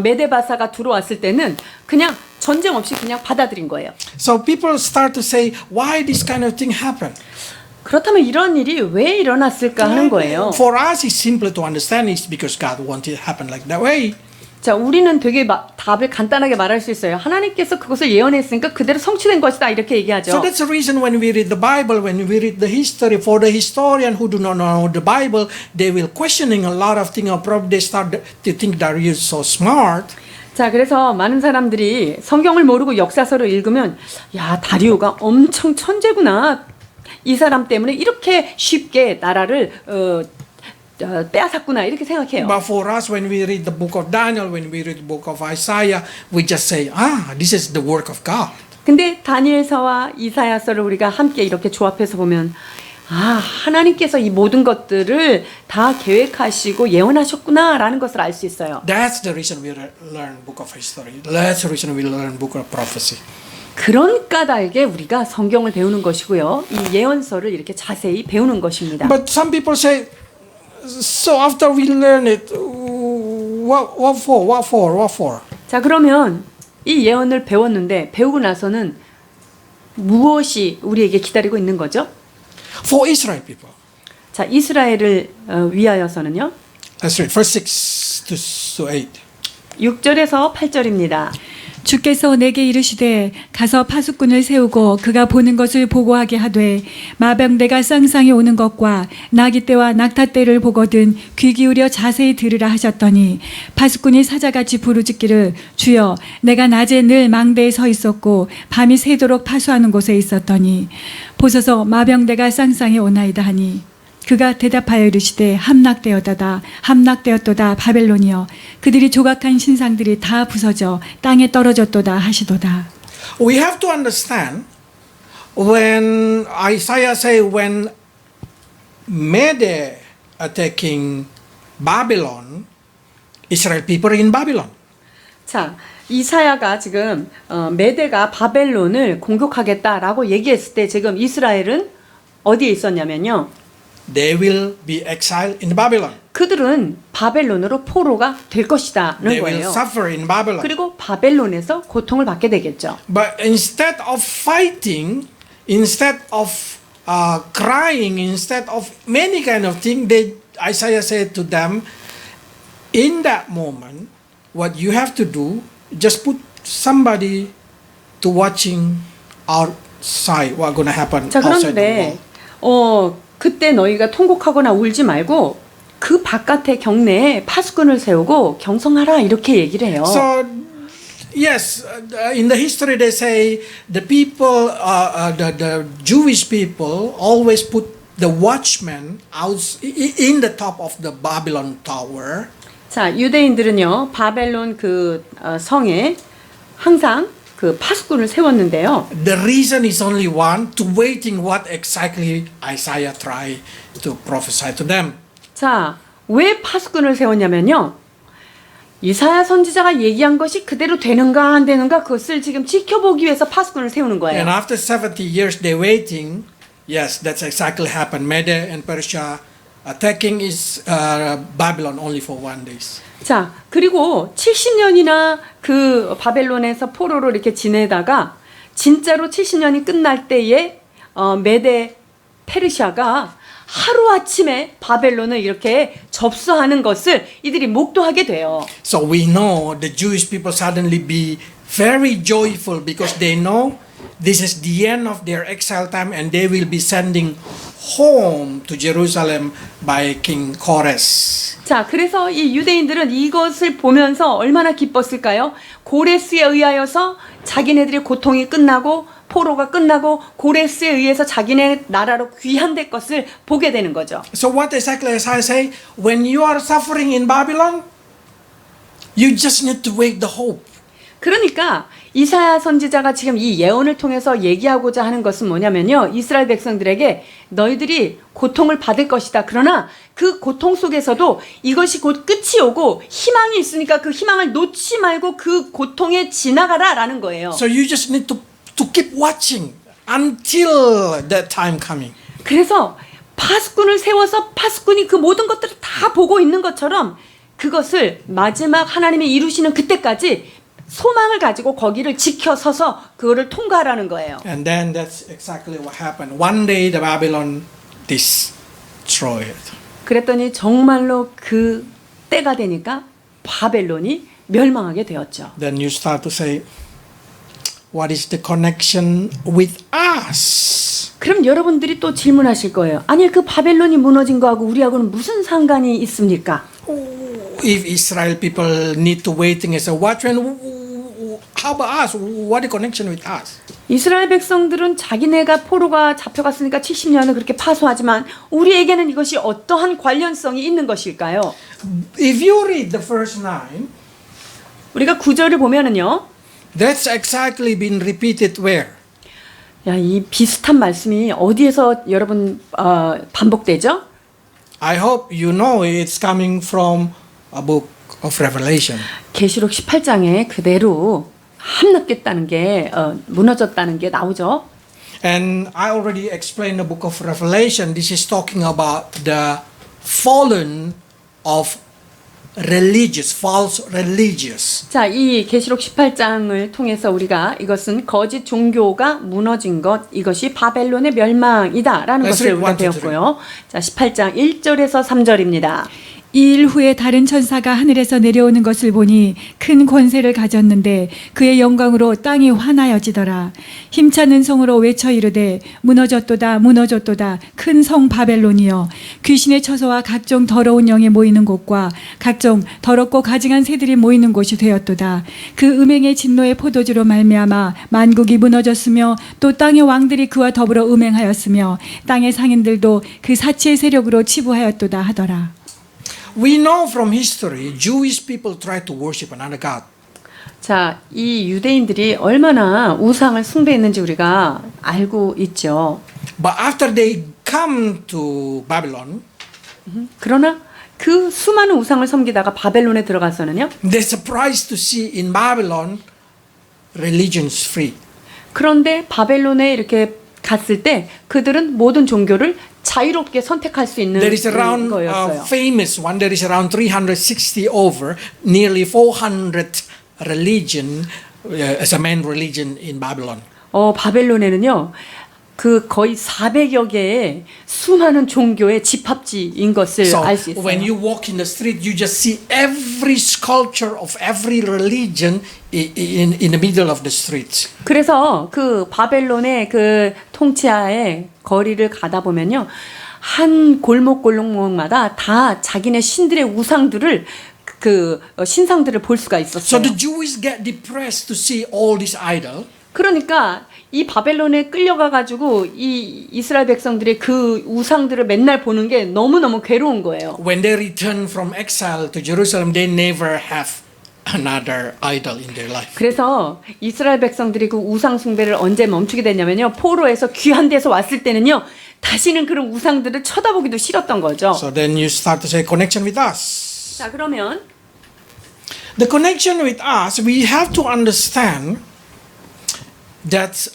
메데바사가 들어왔을 때는 그냥 전쟁 없이 그냥 받아들인 거예요.
So people start to say, why this kind of thing happen?
그렇다면 이런 일이 왜 일어났을까 하는 거예요.
For us, it's simple to understand. It's because God wanted it to happen like that way.
자, 우리는 되게 답을 간단하게 말할 수 있어요. 하나님께서 그것을 예언했으니까 그대로 성취된 것이다 이렇게 얘기하죠.
So that's the reason when we read the Bible, when we read the history, for the historian who do not know the Bible, they will questioning a lot of things. Or probably they start to think that you're so smart.
자, 그래서 많은 사람들이 성경을 모르고 역사서를 읽으면 야, 다리오가 엄청 천재구나. 이 사람 때문에 이렇게 쉽게 나라를 빼앗았구나 이렇게 생각해요.
But for us, when we read the book of Daniel, when we read the book of Isaiah, we just say, this is the work of God.
근데 다니엘서와 이사야서를 우리가 함께 이렇게 조합해서 보면 하나님께서 이 모든 것들을 다 계획하시고 예언하셨구나라는 것을 알 수 있어요.
That's the reason we learn book of history. That's the reason we learn book of prophecy.
그런 까닭에 우리가 성경을 배우는 것이고요. 이 예언서를 이렇게 자세히 배우는 것입니다.
But some people say, so after we learn it, what for?
자, 그러면 이 예언을 배웠는데 배우고 나서는 무엇이 우리에게 기다리고 있는 거죠?
For Israel people.
자, 이스라엘을 위하여서는요.
Let's read verse 6 to 8.
6절에서 8절입니다.
주께서 내게 이르시되 가서 파수꾼을 세우고 그가 보는 것을 보고하게 하되 마병대가 쌍쌍이 오는 것과 나귀떼와 낙타떼를 보거든 귀 기울여 자세히 들으라 하셨더니 파수꾼이 사자같이 부르짖기를 주여 내가 낮에 늘 망대에 서 있었고 밤이 새도록 파수하는 곳에 있었더니 보소서 마병대가 쌍쌍이 오나이다 하니 그가 대답하여 이르시되 함락되었도다 바벨론이여 그들이 조각한 신상들이 다 부서져 땅에 떨어졌도다 하시도다.
We have to understand when Isaiah say when Mede attacking Babylon, Israel people are in Babylon.
자, 이사야가 지금 메대가 바벨론을 공격하겠다라고 얘기했을 때 지금 이스라엘은 어디에 있었냐면요.
They will be exiled in Babylon.
그들은 바벨론으로 포로가 될 것이다는
They will
거예요.
suffer in Babylon.
그리고 바벨론에서 고통을 받게 되겠죠.
But instead of fighting, instead of crying, instead of many kind of things, Isaiah said to them, in that moment, what you have to do, just put somebody to watching outside what going to happen
자,
outside the
그런데
wall.
그때 너희가 통곡하거나 울지 말고 그 바깥의 경내에 파수꾼을 세우고 경성하라 이렇게 얘기를 해요.
So, yes, in the history they say the people, the Jewish people always put the watchman out in the top of the Babylon tower.
자, 유대인들은요 바벨론 그 성에 항상 그 파수꾼을 세웠는데요.
The reason is only one: to waiting what exactly Isaiah tried to prophesy to them.
자, 왜 파수꾼을 세웠냐면요. 이사야 선지자가 얘기한 것이 그대로 되는가 안 되는가 그것을 지금 지켜보기 위해서 파수꾼을 세우는
And
거예요.
after 70 years they waiting, yes, that's exactly happened. Media and Persia attacking is Babylon only for 1 day.
자, 그리고 70년이나 그 바벨론에서 포로로 이렇게 지내다가 진짜로 70년이 끝날 때에 메데 페르시아가 하루아침에 바벨론을 이렇게 접수하는 것을 이들이 목도하게 돼요.
So we know the Jewish people suddenly be very joyful because they know this is the end of their exile time and they will be sending home to Jerusalem by King Kores.
자, 그래서 이 유대인들은 이것을 보면서 얼마나 기뻤을까요? 고레스에 의하여서 자기네들의 고통이 끝나고 포로가 끝나고 고레스에 의해서 자기네 나라로 귀환될 것을 보게 되는 거죠.
So what exactly Isaiah say? When you are suffering in Babylon, you just need to wait the hope.
그러니까 이사야 선지자가 지금 이 예언을 통해서 얘기하고자 하는 것은 뭐냐면요. 이스라엘 백성들에게 너희들이 고통을 받을 것이다. 그러나 그 고통 속에서도 이것이 곧 끝이 오고 희망이 있으니까 그 희망을 놓지 말고 그 고통에 지나가라 라는 거예요.
So you just need to keep watching until that time coming.
그래서 파수꾼을 세워서 파수꾼이 그 모든 것들을 다 보고 있는 것처럼 그것을 마지막 하나님이 이루시는 그때까지 소망을 가지고 거기를 지켜서서 그거를 통과하라는 거예요.
And then that's exactly what happened. One day the Babylon destroyed.
그랬더니 정말로 그 때가 되니까 바벨론이 멸망하게 되었죠.
Then you start to say, what is the connection with us?
그럼 여러분들이 또 질문하실 거예요. 아니 그 바벨론이 무너진 거하고 우리하고는 무슨 상관이 있습니까?
If Israel people need to waiting as a watchman, how about us? What is the connection with us?
이스라엘 백성들은 자기네가 포로가 잡혀갔으니까 70년을 그렇게 파수하지만 우리에게는 이것이 어떠한 관련성이 있는 것일까요?
If you read the verse 9,
우리가 9절을 보면은요.
that's exactly been repeated where?
야, 이 비슷한 말씀이 어디에서 여러분 반복되죠?
I hope you know it's coming from a book of Revelation.
계시록 18장에 그대로 함락됐다는 게 무너졌다는 게 나오죠.
And I already explained the book of Revelation. This is talking about the fallen of false religious.
자, 이 계시록 18장을 통해서 우리가 이것은 거짓 종교가 무너진 것, 이것이 바벨론의 멸망이다라는
Let's
것을
read
우리가
1 to 3.
배웠고요. 자, 18장 1절에서 3절입니다.
이 일 후에 다른 천사가 하늘에서 내려오는 것을 보니 큰 권세를 가졌는데 그의 영광으로 땅이 환하여지더라. 힘찬 성으로 외쳐 이르되 무너졌도다 무너졌도다 큰 성 바벨론이여 귀신의 처소와 각종 더러운 영이 모이는 곳과 각종 더럽고 가증한 새들이 모이는 곳이 되었도다. 그 음행의 진노의 포도주로 말미암아 만국이 무너졌으며 또 땅의 왕들이 그와 더불어 음행하였으며 땅의 상인들도 그 사치의 세력으로 치부하였도다 하더라.
We know from history, Jewish people try to worship another god.
자, 이 유대인들이 얼마나 우상을 숭배했는지 우리가 알고 있죠.
But after they come to Babylon,
그러나 그 수많은 우상을 섬기다가 바벨론에 들어가서는요.
they're surprised to see in Babylon religion's free.
그런데 바벨론에 이렇게 갔을 때 그들은 모든 종교를 자유롭게 선택할 수 있는
There is around
거였어요.
famous one. There is around 360 over, nearly 400 religion as a main religion in Babylon.
바벨론에는요. 그 거의 400여 개의 수많은 종교의 집합지인 것을
So
알 수 있어요.
when you walk in the street, you just see every sculpture of every religion in the middle of the streets.
그래서 그 바벨론의 그 통치하에 거리를 가다 보면요. 한 골목마다 다 자기네 신들의 우상들을 그 신상들을 볼 수가
So
있었어요.
the Jews get depressed to see all these idols.
그러니까 이 바벨론에 끌려가 가지고 이 이스라엘 백성들의 그 우상들을 맨날 보는 게 너무너무 괴로운 거예요.
When they return from exile to Jerusalem, they never have another idol in their life.
그래서 이스라엘 백성들이 그 우상 숭배를 언제 멈추게 됐냐면요. 포로에서 귀환돼서 왔을 때는요. 다시는 그런 우상들을 쳐다보기도 싫었던 거죠.
So then you start to say connection with us.
자, 그러면
The connection with us, we have to understand that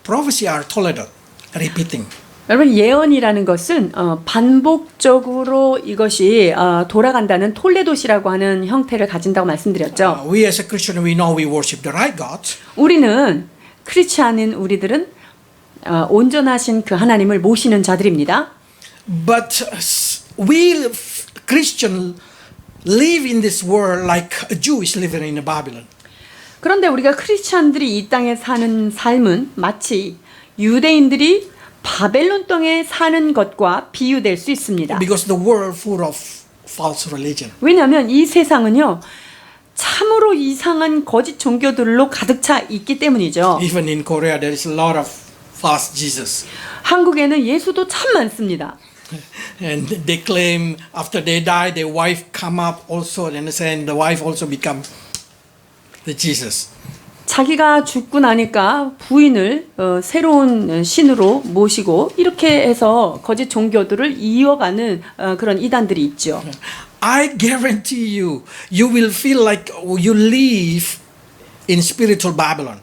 prophecy are tolerant, repeating.
여러분 예언이라는 것은 반복적으로 이것이 돌아간다는 톨레도시라고 하는 형태를 가진다고 말씀드렸죠.
We as a Christian, we know we worship the right God.
우리는 크리스찬인 우리들은 온전하신 그 하나님을 모시는 자들입니다.
But we Christian live in this world like a Jew is living in Babylon.
그런데 우리가 크리스찬들이 이 땅에 사는 삶은 마치 유대인들이 바벨론 땅에 사는 것과 비유될 수 있습니다.
Because the world full of false religion.
왜냐하면 이 세상은요 참으로 이상한 거짓 종교들로 가득 차 있기 때문이죠.
Even in Korea, there is a lot of false Jesus.
한국에는 예수도 참 많습니다.
And they claim after they die, their wife come up also, and saying the wife also become the Jesus.
자기가 죽고 나니까 부인을 새로운 신으로 모시고 이렇게 해서 거짓 종교들을 이어가는 그런 이단들이 있죠.
I guarantee you, you will feel like you live in spiritual Babylon.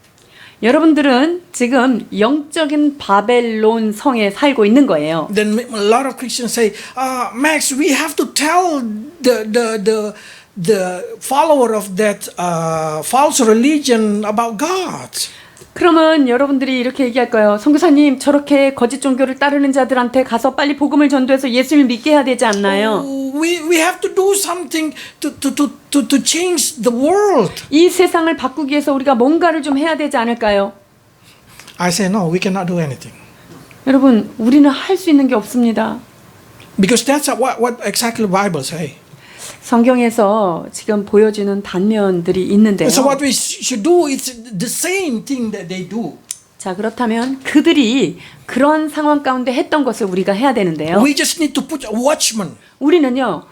여러분들은 지금 영적인 바벨론 성에 살고 있는 거예요.
Then a lot of Christians say, Max, we have to tell the follower of that false religion about God.
그러면 여러분들이 이렇게 얘기할 거예요. 선교사님, 저렇게 거짓 종교를 따르는 자들한테 가서 빨리 복음을 전도해서 예수를 믿게 해야 되지 않나요?
We have to do something to change the world.
이 세상을 바꾸기 위해서 우리가 뭔가를 좀 해야 되지 않을까요?
I say no, we cannot do anything.
여러분, 우리는 할 수 있는 게 없습니다.
Because that's what exactly the Bible say.
성경에서 지금 보여주는 단면들이 있는데요.
So what we should do is the same thing that they do.
자, 그렇다면 그들이 그런 상황 가운데 했던 것을 우리가 해야 되는데요.
We just need to put a watchman.
우리는요.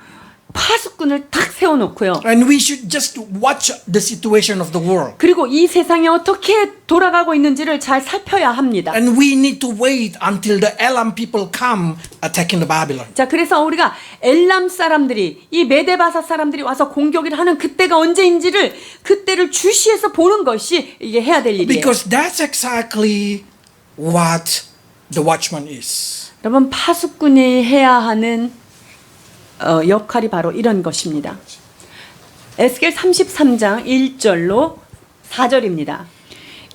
파수꾼을 탁 세워놓고요.
And we should just watch the situation of the world.
그리고 이 세상이 어떻게 돌아가고 있는지를 잘 살펴야 합니다.
And we need to wait until the Elam people come attacking the Babylon.
자, 그래서 우리가 엘람 사람들이 이 메데바사 사람들이 와서 공격을 하는 그때가 언제인지를 그때를 주시해서 보는 것이 이게 해야 될 일이에요.
Because that's exactly what the watchman is.
여러분 파수꾼이 해야 하는 역할이 바로 이런 것입니다. 에스겔 33장 1절로 4절입니다.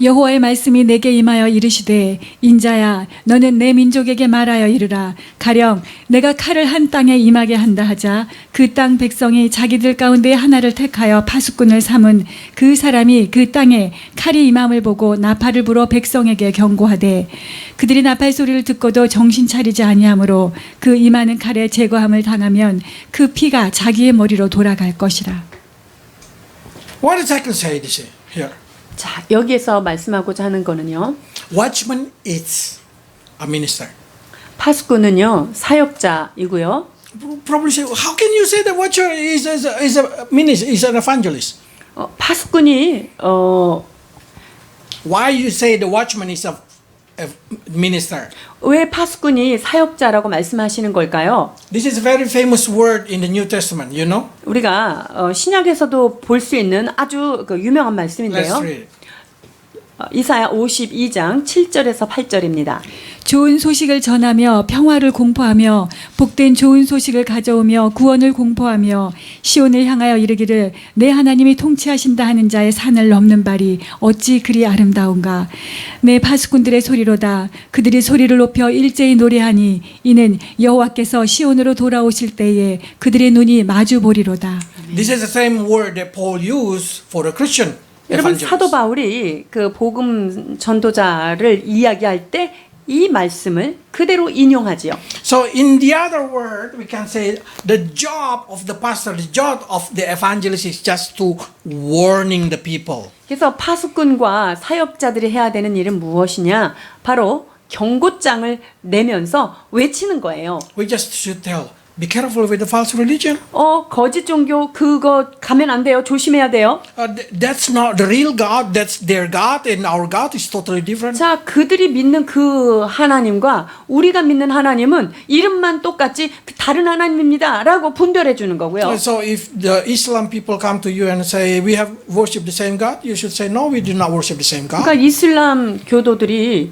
여호와의 말씀이 내게 임하여 이르시되 인자야 너는 내 민족에게 말하여 이르라 가령 내가 칼을 한 땅에 임하게 한다 하자 그 땅 백성이 자기들 가운데 하나를 택하여 파수꾼을 삼은 그 사람이 그 땅에 칼이 임함을 보고 나팔을 불어 백성에게 경고하되 그들이 나팔 소리를 듣고도 정신 차리지 아니하므로 그 임하는 칼에 제거함을 당하면 그 피가 자기의 머리로 돌아갈 것이라.
What exactly say this here?
자, 여기에서 말씀하고자 하는 거는요.
Watchman is a minister.
파수꾼은요 사역자이고요.
Probably say, how can you say that watchman is a minister, is an evangelist?
파수꾼이
Why you say the watchman is a minister?
왜 파수꾼이 사역자라고 말씀하시는 걸까요?
This is a very famous word in the New Testament, you know?
우리가 신약에서도 볼 수 있는 아주 그 유명한
Let's
말씀인데요.
read it.
이사야 52장 7절에서 8절입니다.
좋은 소식을 전하며 평화를 공포하며 복된 좋은 소식을 가져오며 구원을 공포하며 시온을 향하여 이르기를 내 하나님이 통치하신다 하는 자의 산을 넘는 발이 어찌 그리 아름다운가. 내 파수꾼들의 소리로다. 그들이 소리를 높여 일제히 노래하니 이는 여호와께서 시온으로 돌아오실 때에 그들의 눈이 마주 보리로다.
This is the same word that Paul used for a Christian
여러분
evangelist.
사도 바울이 그 복음 전도자를 이야기할 때 이 말씀을 그대로 인용하지요.
So in the other word, we can say the job of the pastor, the job of the evangelist is just to warning the people.
그래서 파수꾼과 사역자들이 해야 되는 일은 무엇이냐? 바로 경고장을 내면서 외치는 거예요.
We just should tell, Be careful with the false religion.
거짓 종교 그거 가면 안 돼요. 조심해야 돼요.
That's not the real God. That's their God, and our God is totally different.
자, 그들이 믿는 그 하나님과 우리가 믿는 하나님은 이름만 똑같지 다른 하나님입니다라고 분별해 주는 거고요.
So if the Islam people come to you and say we have worshipped the same God, you should say no, we do not worship the same God.
그러니까 이슬람 교도들이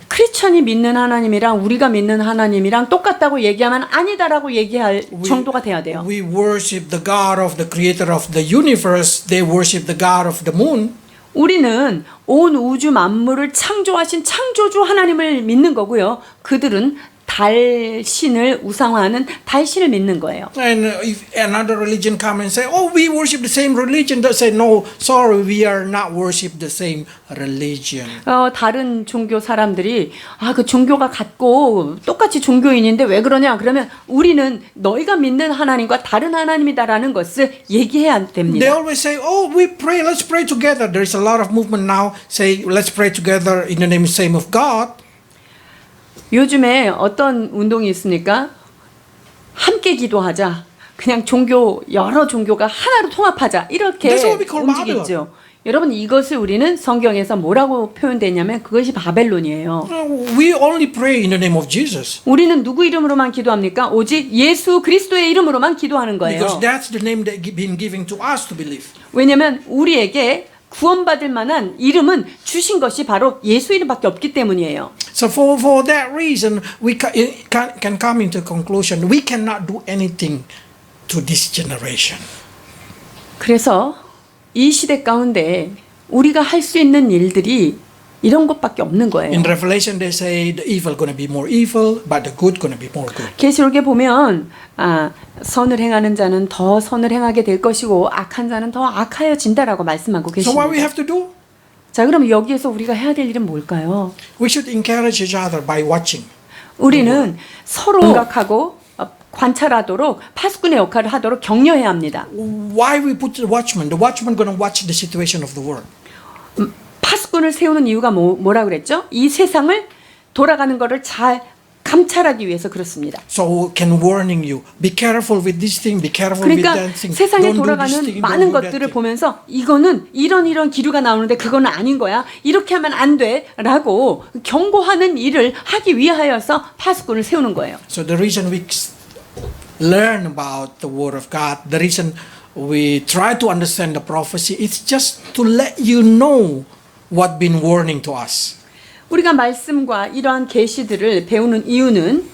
크리스천이 믿는 하나님이랑 우리가 믿는 하나님이랑 똑같다고 얘기하면 아니다라고 얘기할 정도가 돼야 돼요.
We worship the God of the creator of the universe. They worship the God of the moon.
우리는 온 우주 만물을 창조하신 창조주 하나님을 믿는 거고요. 그들은 달신을 우상화하는 달신을 믿는 거예요.
And if another religion come and say, oh, we worship the same religion, they say, no, sorry, we are not worship the same religion.
다른 종교 사람들이 그 종교가 같고 똑같이 종교인인데 왜 그러냐? 그러면 우리는 너희가 믿는 하나님과 다른 하나님이다라는 것을 얘기해야
They
됩니다.
always say, oh, we pray, let's pray together. There is a lot of movement now, say, let's pray together in the name and same of God.
요즘에 어떤 운동이 있습니까? 함께 기도하자. 그냥 종교 여러 종교가 하나로 통합하자. 이렇게
That's what we call
움직이죠. 여러분 이것을 우리는 성경에서 뭐라고 표현되냐면 그것이 바벨론이에요.
We only pray in the name of Jesus.
우리는 누구 이름으로만 기도합니까? 오직 예수 그리스도의 이름으로만 기도하는 거예요.
Because that's the name that been given to us to believe.
왜냐하면 우리에게 구원받을 만한 이름은 주신 것이 바로 예수 이름밖에 없기 때문이에요.
So for that reason, we can come into conclusion, we cannot do anything to this generation.
그래서 이 시대 가운데 우리가 할 수 있는 일들이 이런 것밖에 없는 거예요.
In Revelation, they say the evil going to be more evil, but the good going to be more good.
계시록에 보면 선을 행하는 자는 더 선을 행하게 될 것이고 악한 자는 더 악하여진다라고 말씀하고
So what we
계십니다.
have to do?
자, 그럼 여기에서 우리가 해야 될 일은 뭘까요?
We should encourage each other by watching.
우리는 서로 생각하고 관찰하도록 파수꾼의 역할을 하도록 격려해야 합니다.
Why we put the watchman? The watchman going to watch the situation of the world.
파수꾼을 세우는 이유가 뭐라 그랬죠? 이 세상을 돌아가는 것을 잘 감찰하기 위해서 그렇습니다.
So can warning you, be careful with this thing, be careful with
그러니까
that thing.
세상에
Don't do this
돌아가는
thing,
많은
don't do that
것들을
thing.
보면서 이거는 이런 기류가 나오는데 그거는 아닌 거야. 이렇게 하면 안 돼라고 경고하는 일을 하기 위하여서 파수꾼을 세우는 거예요.
So the reason we learn about the Word of God, the reason we try to understand the prophecy, it's just to let you know what been warning to us.
우리가 말씀과 이러한 계시들을 배우는 이유는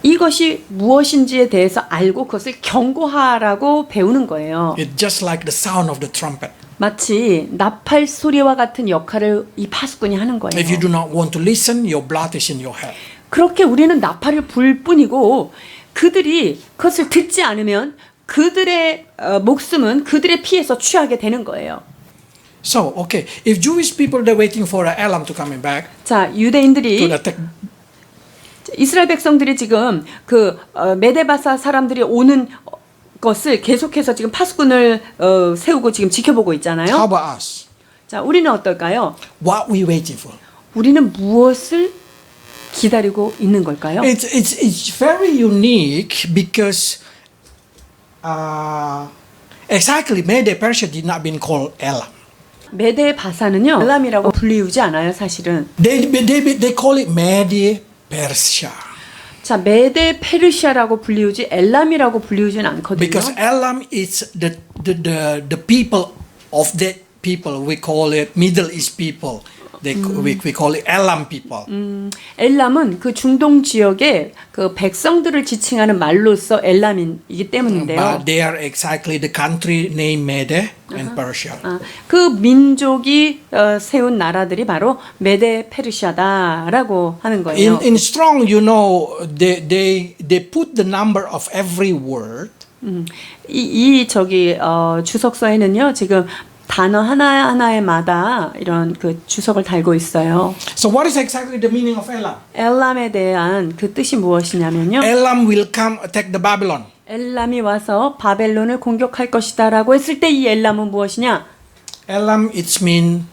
이것이 무엇인지에 대해서 알고 그것을 경고하라고 배우는 거예요.
It's just like the sound of the trumpet.
마치 나팔 소리와 같은 역할을 이 파수꾼이 하는 거예요.
If you do not want to listen, your blood is in your head.
그렇게 우리는 나팔을 불 뿐이고 그들이 그것을 듣지 않으면 그들의 목숨은 그들의 피에서 취하게 되는 거예요.
So, okay, if Jewish people they're waiting for Elam to coming back
자,
to
유대인들이
attack,
이스라엘 백성들이 지금 메데바사 사람들이 오는 것을 계속해서 지금 파수꾼을 세우고 지금 지켜보고
how
있잖아요.
about us?
자, 우리는 어떨까요?
What we waiting for?
우리는 무엇을 기다리고 있는 걸까요?
It's very unique because exactly Mede Persia did not been called Elam.
메데 바사는요 엘람이라고 불리우지 않아요, 사실은.
They call it Mede Persia
자, 메데 페르시아라고 불리우지 엘람이라고 불리우지는 않거든요.
because Elam is the people of that people. We call it Middle East people. We call it Elam people.
엘람은 그 중동 지역의 그 백성들을 지칭하는 말로서 엘람이기 때문인데요.
But they are exactly the country named Mede and Persia.
그 민족이 세운 나라들이 바로 메데 페르시아다라고 하는 거예요.
In Strong, you know, they put the number of every word.
이 주석서에는요 지금 단어 하나하나에마다 이런 그 주석을 달고 있어요.
So what is exactly the meaning of Elam?
엘람에 대한 그 뜻이 무엇이냐면요.
Elam will come attack the Babylon.
엘람이 와서 바벨론을 공격할 것이다라고 했을 때 이 엘람은 무엇이냐?
Elam, it's mean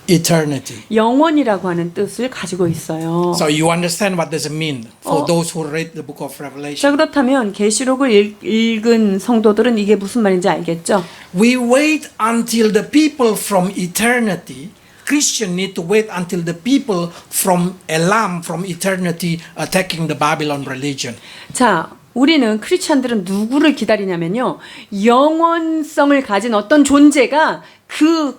eternity.
영원이라고 하는 뜻을 가지고 있어요.
So you understand what does it mean for
어.
those who read the book of
자,
Revelation.
그렇다면 계시록을 읽은 성도들은 이게 무슨 말인지 알겠죠?
We wait until the people from eternity. Christians need to wait until the people from Elam, from eternity, attacking the Babylon religion.
자, 우리는 크리스찬들은 누구를 기다리냐면요. 영원성을 가진 어떤 존재가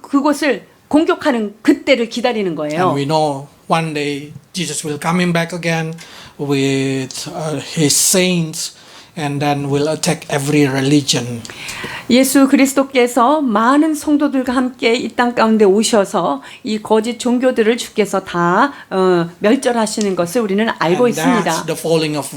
그곳을 공격하는 그때를 기다리는 거예요.
And we know one day Jesus will coming back again with his saints and then will attack every religion.
예수 그리스도께서 많은 성도들과 함께 이 땅 가운데 오셔서 이 거짓 종교들을 주께서 다 멸절하시는 것을 우리는 알고
And
있습니다.
that's the falling of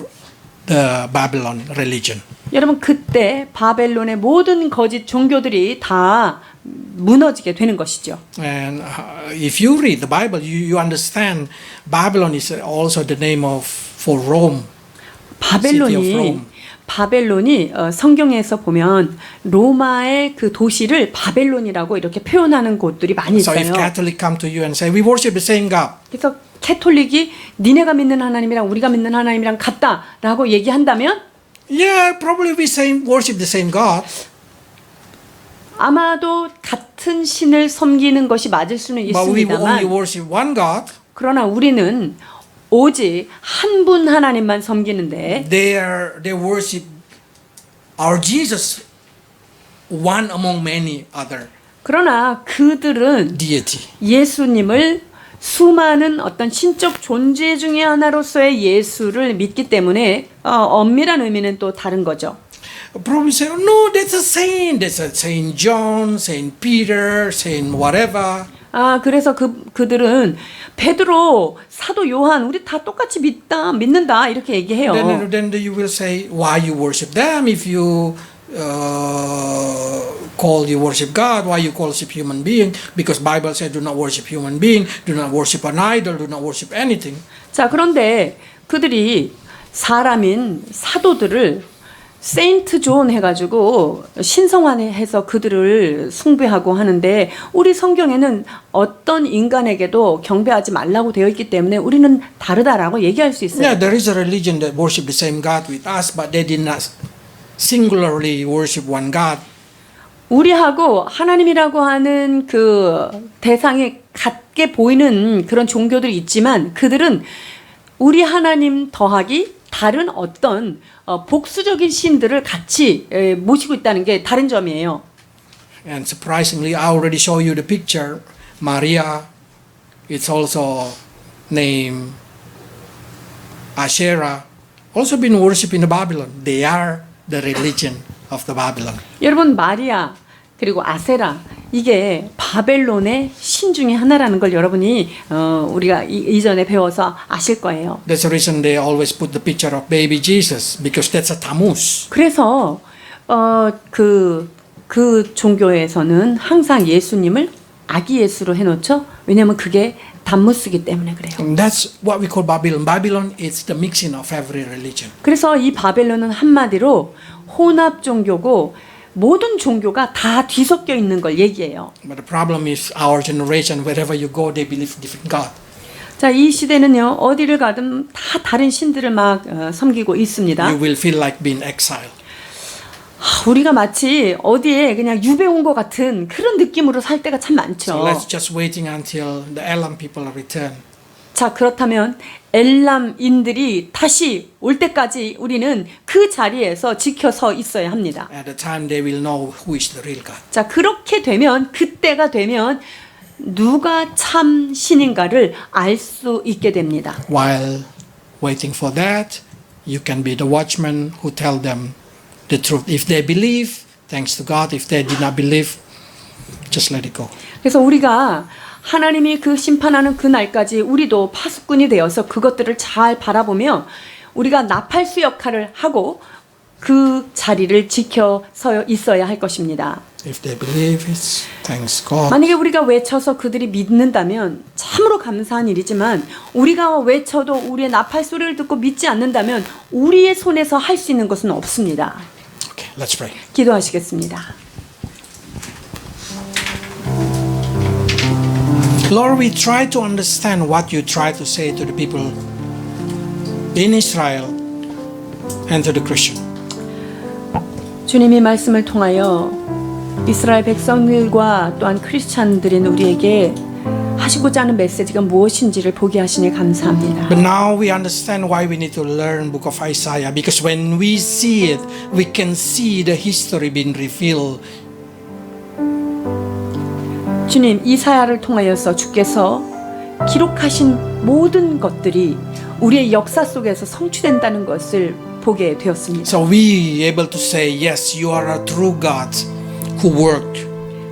the Babylon religion.
여러분 그때 바벨론의 모든 거짓 종교들이 다 무너지게 되는 것이죠.
And if you read the Bible, you understand Babylon is also the name of for Rome. City of Rome.
바벨론이 성경에서 보면 로마의 그 도시를 바벨론이라고 이렇게 표현하는 곳들이 많이
So if
있어요.
Catholic come to you and say we worship the same God,
그래서 캐톨릭이 니네가 믿는 하나님이랑 우리가 믿는 하나님이랑 같다라고 얘기한다면
yeah, probably we same worship the same God.
아마도 같은 신을 섬기는 것이 맞을 수는
But we only
있습니다만
worship one God.
그러나 우리는 오직 한 분 하나님만 섬기는데
They worship our Jesus, one among many other
그러나 그들은
deity.
예수님을 수많은 어떤 신적 존재 중의 하나로서의 예수를 믿기 때문에 엄밀한 의미는 또 다른 거죠.
Probably say, oh, no, that's a saint. That's a Saint John, Saint Peter, Saint whatever.
그래서 그들은 베드로, 사도 요한 우리 다 똑같이 믿는다 이렇게 얘기해요.
Then you will say, why you worship them? If you call you worship God, why you worship human being? Because Bible said, do not worship human being, do not worship an idol, do not worship anything.
자, 그런데 그들이 사람인 사도들을 세인트 존 해가지고 신성화해서 그들을 숭배하고 하는데 우리 성경에는 어떤 인간에게도 경배하지 말라고 되어 있기 때문에 우리는 다르다라고 얘기할 수 있어요.
Yeah, there is a religion that worship the same God with us, but they did not singularly worship one God.
우리하고 하나님이라고 하는 그 대상이 같게 보이는 그런 종교들이 있지만 그들은 우리 하나님 더하기 다른 어떤 복수적인 신들을 같이 모시고 있다는 게 다른 점이에요.
And surprisingly, I already show you the picture. Maria, it's also named Asherah, also been worshipped in Babylon. They are the religion of the Babylon.
여러분 마리아 그리고 아세라 이게 바벨론의 신 중에 하나라는 걸 여러분이 우리가 이전에 배워서 아실 거예요.
That's the reason they always put the picture of baby Jesus, because that's a Tammuz.
그래서 그 종교에서는 항상 예수님을 아기 예수로 해놓죠. 왜냐하면 그게 담무스기 때문에 그래요.
And that's what we call Babylon. Babylon is the mixing of every religion.
그래서 이 바벨론은 한마디로 혼합 종교고 모든 종교가 다 뒤섞여 있는 걸 얘기해요.
But the problem is our generation, wherever you go, they believe different God.
자, 이 시대는요 어디를 가든 다 다른 신들을 막 섬기고 있습니다.
You will feel like being exiled.
우리가 마치 어디에 그냥 유배 온 것 같은 그런 느낌으로 살 때가 참 많죠.
So let's just waiting until the Elam people return.
자, 그렇다면 엘람인들이 다시 올 때까지 우리는 그 자리에서 지켜서 있어야 합니다.
At the time they will know who is the real God.
자, 그렇게 되면 그때가 되면 누가 참 신인가를 알 수 있게 됩니다.
While waiting for that, you can be the watchman who tell them the truth. If they believe, thanks to God. If they did not believe, just let it go.
그래서 우리가 하나님이 그 심판하는 그 날까지 우리도 파수꾼이 되어서 그것들을 잘 바라보며 우리가 나팔수 역할을 하고 그 자리를 지켜서 있어야 할 것입니다.
If they believe, it's thanks God.
만약에 우리가 외쳐서 그들이 믿는다면 참으로 감사한 일이지만 우리가 외쳐도 우리의 나팔 소리를 듣고 믿지 않는다면 우리의 손에서 할 수 있는 것은 없습니다.
Okay, let's pray.
기도하시겠습니다.
Lord, we try to understand what you try to say to the people in Israel and to the Christian.
주님이 말씀을 통하여 이스라엘 백성들과 또한 크리스찬들인 우리에게 하시고자 하는 메시지가 무엇인지를 보게 하시니 감사합니다.
But now we understand why we need to learn book of Isaiah, because when we see it, we can see the history being revealed.
주님, 이사야를 통하여서 주께서 기록하신 모든 것들이 우리의 역사 속에서 성취된다는 것을 보게 되었습니다.
So we able to say, yes, you are a true God who worked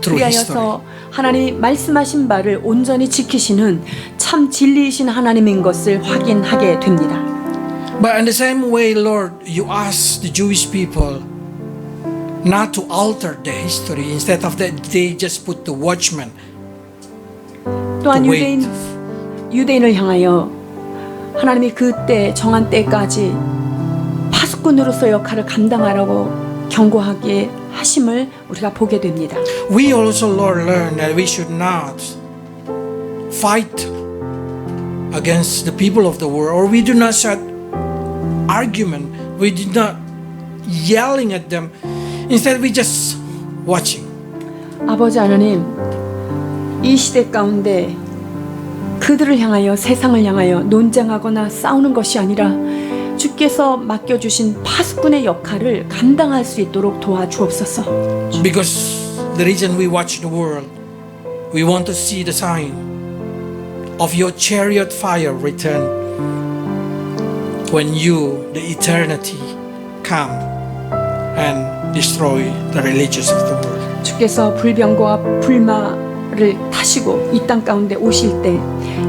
through history.
그리하여서 하나님이 말씀하신 바를 온전히 지키시는 참 진리이신 하나님인 것을 확인하게 됩니다.
But in the same way, Lord, you ask the Jewish people not to alter the history. Instead of that, they just put the watchman
또한
to wait.
유대인을 향하여 하나님이 그때 정한 때까지 파수꾼으로서 역할을 감당하라고 경고하기에 하심을 우리가 보게 됩니다.
We also, Lord, learn that we should not fight against the people of the world, or we do not start argument. We do not yelling at them. Instead, we just watching.
아버지 하나님, 이 시대 가운데 그들을 향하여 세상을 향하여 논쟁하거나 싸우는 것이 아니라 주께서 맡겨주신 파수꾼의 역할을 감당할 수 있도록 도와주옵소서.
Because the reason we watch the world, we want to see the sign of your chariot fire return when you, the eternity, come and destroy the religions of the world.
주께서 불병과 불마를 타시고 이 땅 가운데 오실 때,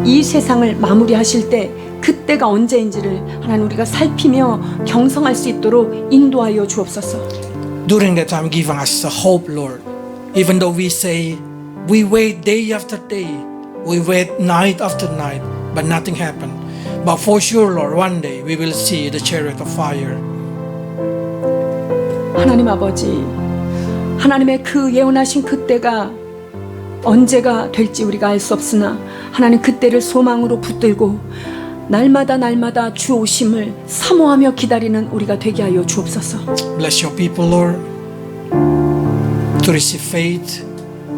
이 세상을 마무리하실 때 그때가 언제인지를 하나님 우리가 살피며 경성할 수 있도록 인도하여 주옵소서.
During that time, give us the hope, Lord. Even though we say we wait day after day, we wait night after night, but nothing happened. But for sure, Lord, one day we will see the chariot of fire.
하나님 아버지, 하나님의 그 예언하신 그때가 언제가 될지 우리가 알 수 없으나 하나님 그때를 소망으로 붙들고 날마다 날마다 주 오심을 사모하며 기다리는 우리가 되게 하여 주옵소서.
Bless your people, Lord, to receive faith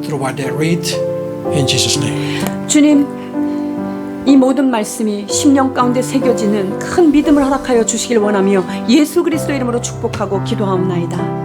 through what they read. In Jesus' name.
주님, 이 모든 말씀이 심령 가운데 새겨지는 큰 믿음을 허락하여 주시길 원하며 예수 그리스도 이름으로 축복하고 기도하옵나이다.